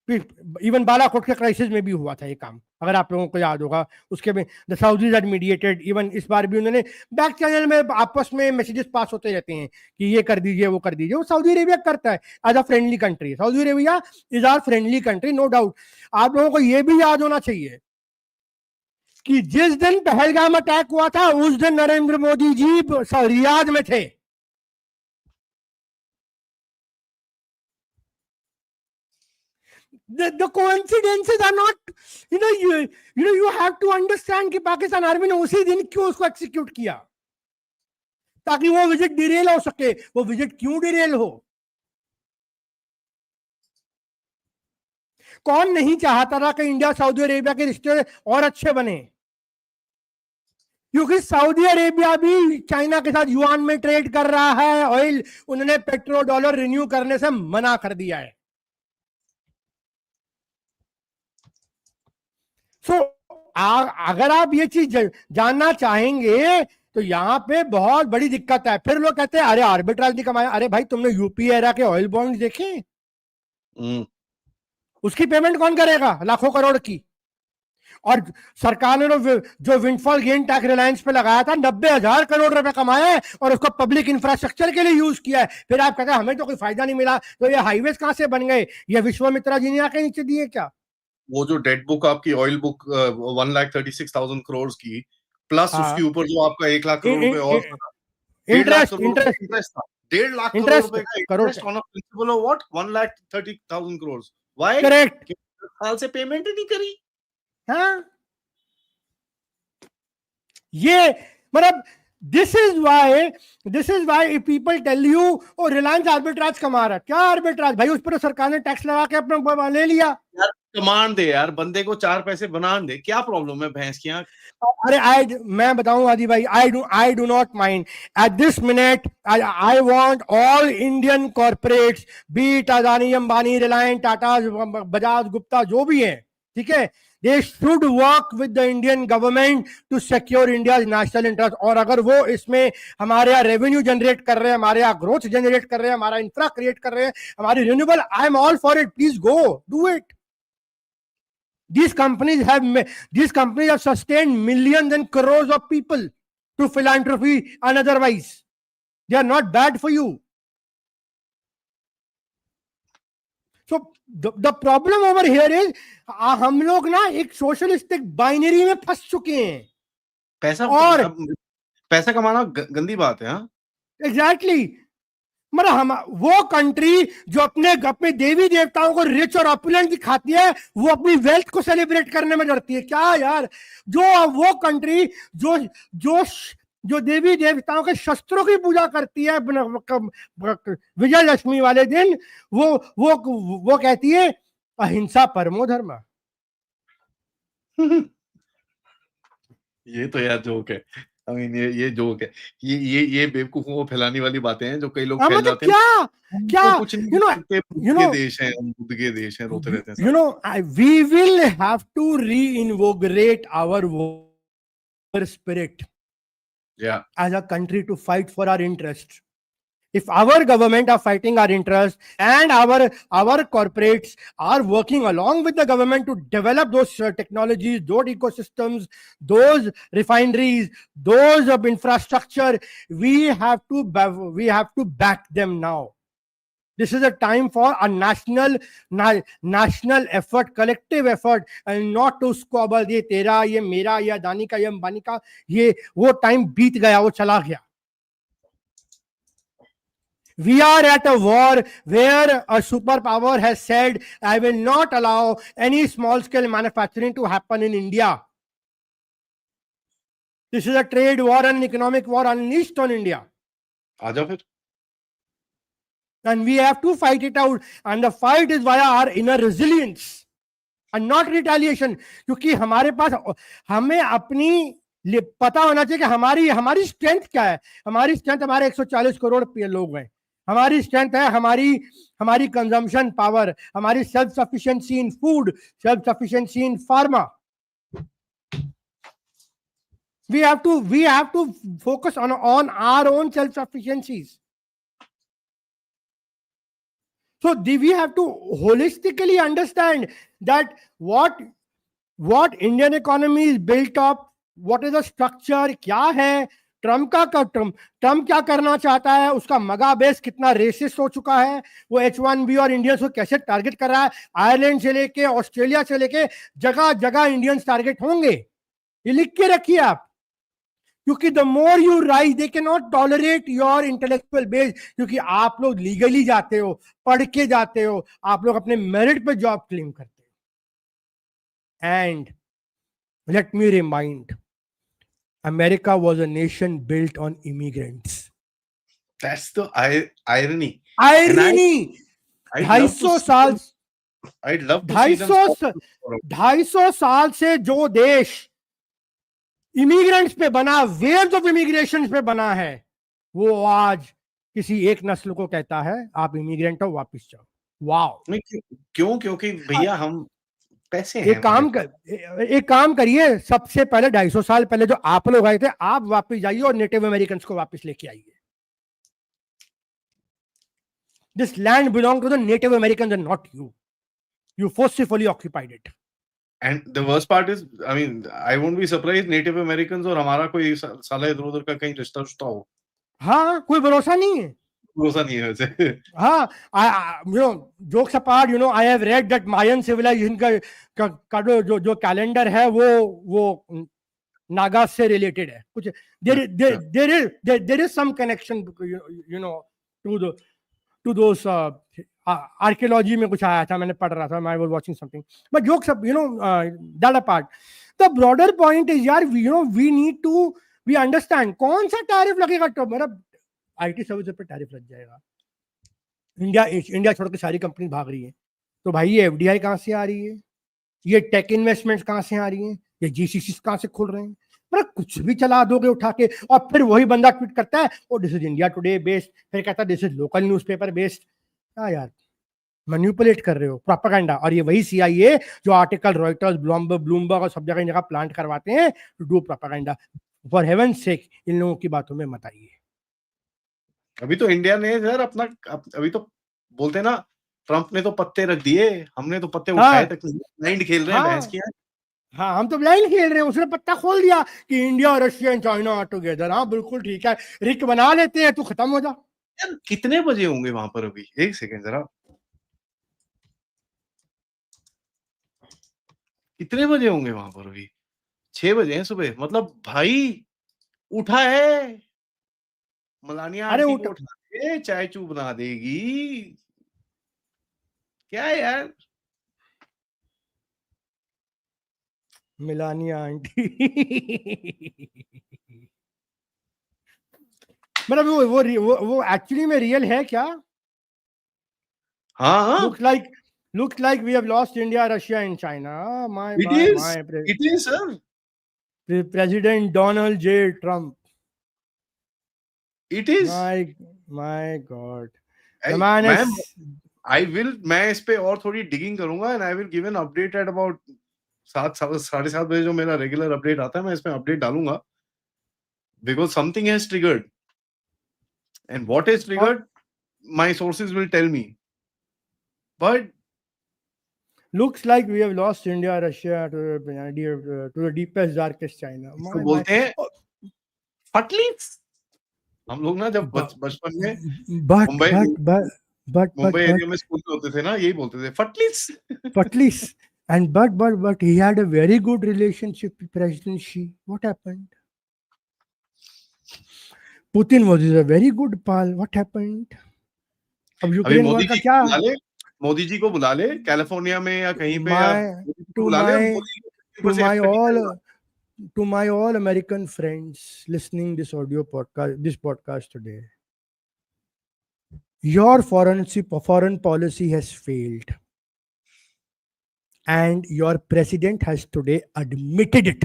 Even Balakot के crisis में भी हुआ था ये काम, अगर आप लोगों को याद होगा, उसके में द साउदीज हैड मीडिएटेड, इवन इस बार भी उन्होंने बैक चैनल में आपस में मैसेजेस पास होते रहते हैं कि ये कर दीजिए वो कर दीजिए, वो सऊदी अरेबिया करता है as a friendly country. Saudi Arabia is our friendly country, no doubt. आप लोगों को ये भी याद होना चाहिए कि जिस दिन पहलगाम अटैक हुआ था उस दिन नरेंद्र मोदी जी रियाद में थे, the coincidences are not, you have to understand कि पाकिस्तान आर्मी ने उसी दिन क्यों उसको एक्सिक्यूट किया, ताकि वो विजिट डिरेल हो सके। वो विजिट क्यों डिरेल हो? कौन नहीं चाहता था कि इंडिया सऊदी अरेबिया के रिश्ते और अच्छे बने? क्योंकि सऊदी अरेबिया भी चाइना के साथ युआन में ट्रेड कर रहा है ऑयल, उन्होंने पेट्रो डॉलर रिन्यू करने से मना कर दिया है। अगर आप ये चीज जानना चाहेंगे तो यहां पे बहुत बड़ी दिक्कत है। फिर लोग कहते हैं अरे आर्बिट्राज नहीं कमाया। अरे भाई, तुमने यूपी एरा के ऑयल बॉन्ड देखे? उसकी पेमेंट कौन करेगा? लाखों करोड़ की। और सरकार ने जो विंडफॉल गेन टैक्स रिलायंस पे लगाया था, 90,000 करोड़ रुपए कमाया है और उसको पब्लिक इंफ्रास्ट्रक्चर के लिए यूज किया है। फिर आप कहते हैं हमें तो कोई फायदा नहीं मिला। तो ये हाईवेज कहां से बन गए? ये विश्वामित्रा जी ने आके नीचे दिए क्या? वो जो डेट बुक आपकी ऑयल बुक 1,36,000 करोड़ की, प्लस उसके ऊपर जो आपका 1 लाख करोड़ रुपए और इंटरेस्ट था, 1.5 लाख करोड़ रुपए का interest on a principal of what 1,30,000 crore. Why? Correct. साल से पेमेंट ही नहीं करी। हाँ, ये मतलब this is why people tell you oh Reliance arbitrage कमा रहा। क्या आर्बिट्राज भाई? उस पर सरकार ने टैक्स लगा के अपना ले लिया। यार कमान दे यार, बंदे को 4 पैसे बना दे, क्या प्रॉब्लम है भैंस की आंख? अरे मैं बताऊं आदि भाई, I do not mind at this minute. I want all Indian corporates, B it Adani, Ambani, Reliance, Tata, Bajaj, Gupta, जो भी है, ठीक है, they should work with the Indian government to secure India's national interest। और अगर वो इसमें हमारे यहाँ रेवेन्यू जनरेट कर रहे हैं, हमारे यहाँ ग्रोथ जनरेट कर रहे हैं, हमारा इंफ्रा क्रिएट कर रहे हैं, हमारी renewable, I am all for it. Please go do it. These companies have sustained millions and crores of people to philanthropy and otherwise. They are not bad for you. So the problem over here is हम लोग ना एक socialistic binary में फंस चुके हैं। पैसा कमाना गंदी बात है। हाँ, एग्जैक्टली। मतलब हम वो कंट्री जो अपने देवी देवताओं को रिच और ऑपुलेंट दिखाती है, वो अपनी वेल्थ को सेलिब्रेट करने में डरती है क्या यार? वो कंट्री जो देवी देवताओं के शस्त्रों की पूजा करती है विजयदशमी वाले दिन, वो कहती है अहिंसा परमो धर्म। ये तो यार जोक है। I mean, ये जोक है। ये बेवकूफों को फैलाने वाली बातें हैं जो कई लोग फैल जाते हैं। क्या कुछ नहीं करते, बुद्ध देश है, बुद्ध के देश है, रोते रहते हैं। we will have to reinvigorate our war spirit as a country to fight for our interests. If our government are fighting our interests and our corporates are working along with the government to develop those technologies, those ecosystems, those refineries, those infrastructure, we have to back them now. This is a time for a national effort, collective effort, and not to squabble ये तेरा, ये मेरा, ये अदानी का, ये अंबानी का। ये वो टाइम बीत गया, वो चला गया। We are at a war where a superpower has said, I will not allow any small scale manufacturing to happen in India. This is a trade war and economic war unleashed on India. आजा फिर। And we have to fight it out. And the fight is via our inner resilience and not retaliation. क्योंकि हमारे पास, हमें अपनी पता होना चाहिए कि हमारी स्ट्रेंथ क्या है। हमारी स्ट्रेंथ हमारे 140 करोड़ लोग हैं। हमारी स्ट्रेंथ है हमारी कंजम्पशन पावर, हमारी self sufficiency in food, self sufficiency in pharma. We have to focus on our own self sufficiencies. So we have to holistically understand that what Indian economy is built up, what is the structure, क्या है, Trump क्या करना चाहता है, उसका मगा base कितना resist हो चुका है, वो H1B और इंडियंस को कैसे टारगेट कर रहा है। आयरलैंड से लेके ऑस्ट्रेलिया से लेके जगह जगह इंडियंस टारगेट होंगे। ये लिख के रखिए आप। क्योंकि the more you rise they can not tolerate your intellectual base, क्योंकि आप लोग लीगली जाते हो, पढ़ के जाते हो, आप लोग अपने मेरिट पे जॉब क्लेम करते हो. And let me remind, America was a nation built on immigrants. That's the irony. Irony. I'd love to 250 see साल, them. I'd love to see them stop this tomorrow. 250 साल से जो देश immigrants पे बना, waves of immigration पे बना है, वो आज किसी एक नस्ल को कहता है आप इमिग्रेंट हो, वापस जाओ. वाओ. नहीं, क्यों? क्योंकि भैया हम पैसे हैं. एक काम करिए, सबसे पहले 250 साल पहले जो आप लोग आए थे, आप वापस जाइए और नेटिव अमेरिकन को वापस लेके आइए. This land belonged to the Native Americans and not you. You forcefully occupied it. And the worst part is, I mean, I won't be surprised Native Americans और हमारा कोई साला इधर उधर का कहीं रिश्ता हो. हाँ, कोई भरोसा नहीं है. भरोसा नहीं है वैसे. हाँ, you know, jokes apart, you know, I have read that Mayan civilization का जो कैलेंडर है वो नागा से रिलेटेड है. कुछ there is some connection, you know, to those archaeology में कुछ आया था, मैंने पढ़ रहा था, I was watching something. But jokes up, you know, that apart, the broader point is यार, you know, we understand कौन सा टैरिफ लगेगा. तो मेरा IT सर्विस पे टैरिफ लग जाएगा. इंडिया छोड़ के सारी कंपनी भाग रही है, तो भाई ये FDI कहाँ से आ रही है, ये टेक इन्वेस्टमेंट्स कहाँ से आ रही हैं, ये GCCs कहाँ से खुल रहे हैं. मतलब कुछ भी चला दोगे उठा के, और फिर वही बंदा ट्वीट करता है और this is India today based, फिर कहता है this is local newspaper based. क्या यार, मैनिपुलेट कर रहे हो, प्रोपेगेंडा. और ये वही CIA जो आर्टिकल रॉयटर्स, ब्लूमबर्ग और सब जगह प्लांट करवाते हैं to do propaganda. For heaven's sake, इन लोगों की बातों में मत आइए. अभी तो इंडिया ने सर अपना, अभी तो बोलते हैं ना, ट्रंप ने तो पत्ते रख दिए, हमने तो पत्ते उठाए तक नहीं. ब्लाइंड खेल रहे हैं भैंस की. हाँ, हम तो ब्लाइंड खेल रहे हैं. उसने पत्ता खोल दिया कि India, Russia and China are together. हाँ बिल्कुल ठीक है, रिक बना लेते हैं, तू खत्म हो जा. यार कितने बजे होंगे वहां पर अभी? एक सेकंड जरा, कितने बजे होंगे वहां पर अभी? 6 बजे हैं सुबह. मतलब भाई उठा है, मलानिया आंटी को उठा के चाय चू बना देगी. क्या यार, मिलानिया आंटी. मतलब वो एक्चुअली में रियल है क्या? हाँ. Looks like we have lost India, Russia and China. It is, sir. President Donald J. Trump. It is. My God. मैं इस पे और थोड़ी डिगिंग करूंगा and I will give an update at about 7:30 बजे जो मेरा रेगुलर अपडेट आता है, मैं इसमें अपडेट डालूंगा. Because something has triggered. And what is triggered, my sources will tell me. But looks like we have lost India, Russia to the deepest, darkest China. इसको बोलते हैं फटलीस. हम लोग ना जब बचपन में मुंबई एरिया में स्कूल में होते थे ना, यही बोलते थे फटलीस. And but he had a very good relationship with President Xi. What happened? Putin was a very good pal. What happened? अब यूक्रेन वॉर का क्या? मोदी जी को बुला ले कैलिफोर्निया में या कहीं पे. To my all American friends listening this podcast today, your foreign policy has failed, and your president has today admitted it.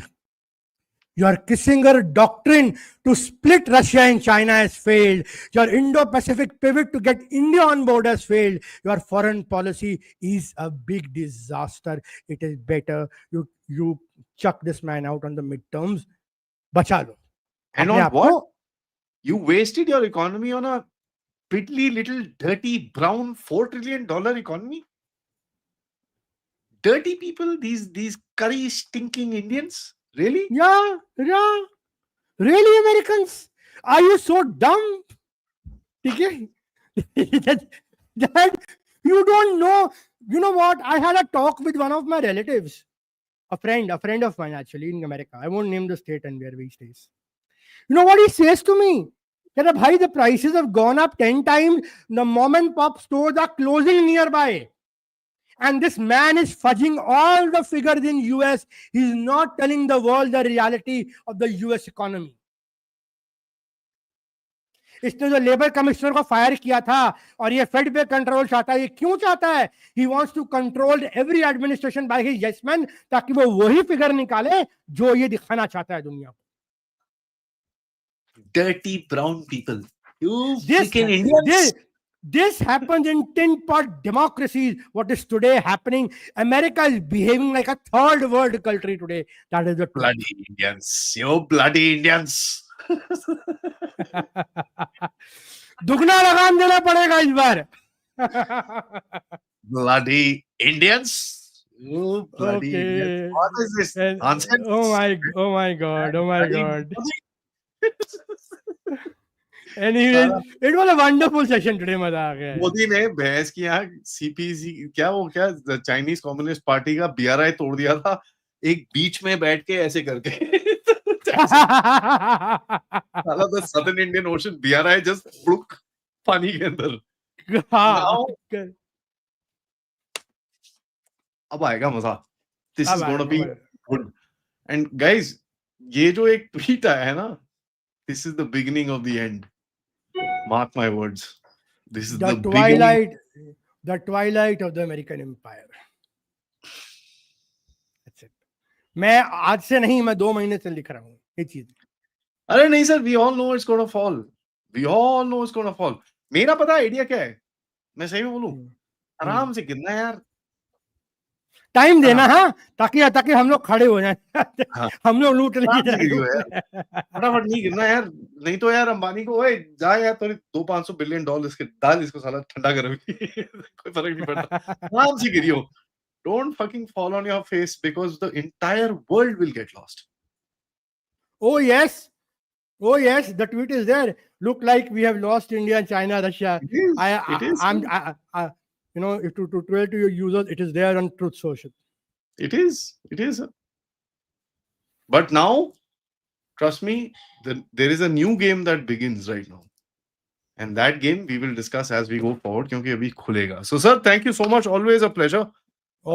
Your Kissinger doctrine to split Russia and China has failed. Your Indo-Pacific pivot to get India on board has failed. Your foreign policy is a big disaster. It is better you chuck this man out on the midterms. Bacha lo. And on what? You wasted your economy on a piddly little dirty brown $4 trillion economy. Dirty people, these curry stinking Indians. Really? Yeah. Really, Americans? Are you so dumb? Okay? that you don't know. You know what? I had a talk with one of my relatives, a friend of mine actually in America. I won't name the state and where he stays. You know what he says to me? That bhai, the prices have gone up 10 times. The mom and pop stores are closing nearby. And this man is fudging all the figures in US. He's not telling the world the reality of the US economy. इसने जो labour commissioner को fire किया था और ये fade पे control चाहता है, ये क्यों चाहता है? He wants to control every administration by his yes man, ताकि वो वही फिगर निकाले जो ये दिखाना चाहता है दुनिया को. Dirty brown people. You This, freaking Indians. this happens in tin pot democracies. What is today happening? America is behaving like a third world country today. That is the truth. Bloody Indians. You bloody Indians. दुगना लगान देना पड़ेगा इस बार. Bloody Indians. You bloody Indians. What is this nonsense? Oh my god. Anyway, it was a wonderful session today. मजा आ गया. मोदी ने बहस किया, सीपीसी क्या चाइनीज कम्युनिस्ट पार्टी का बीआरआई तोड़ दिया था एक बीच में बैठ के ऐसे करके. साला the southern Indian Ocean BRI just broke पानी के अंदर. अब आएगा मजा. This is gonna be good. And guys, ये जो एक ट्वीट आया है ना, this is the beginning of the end. Mark my words. This is the twilight of the American empire. That's it. मैं आज से नहीं, मैं 2 महीने से लिख रहा हूँ ये चीज. अरे नहीं sir, we all know it's gonna fall. We all know it's gonna fall. मेरा पता आइडिया क्या है? मैं सही में बोलूं, आराम से गिरना यार. टाइम देना, हाँ, ताकि हम लोग खड़े हो जाएं. हम लोग लूट लेंगे. फटाफट नहीं गिरना यार, नहीं तो यार अंबानी को, ओए जा यार, तो $200-500 बिलियन के डाल इसको, साला ठंडा कर. कोई फर्क नहीं पड़ता. आराम से गिरियो. Don't fucking fall on your face because the entire world will get lost. Oh yes, the tweet is there. Look like we have lost India, China, Russia. It is. You know, to tell to your users, it is there on Truth Social. It is. But now, trust me, there is a new game that begins right now. And that game we will discuss as we go forward, क्योंकि अभी खुलेगा. So sir, thank you so much. Always a pleasure.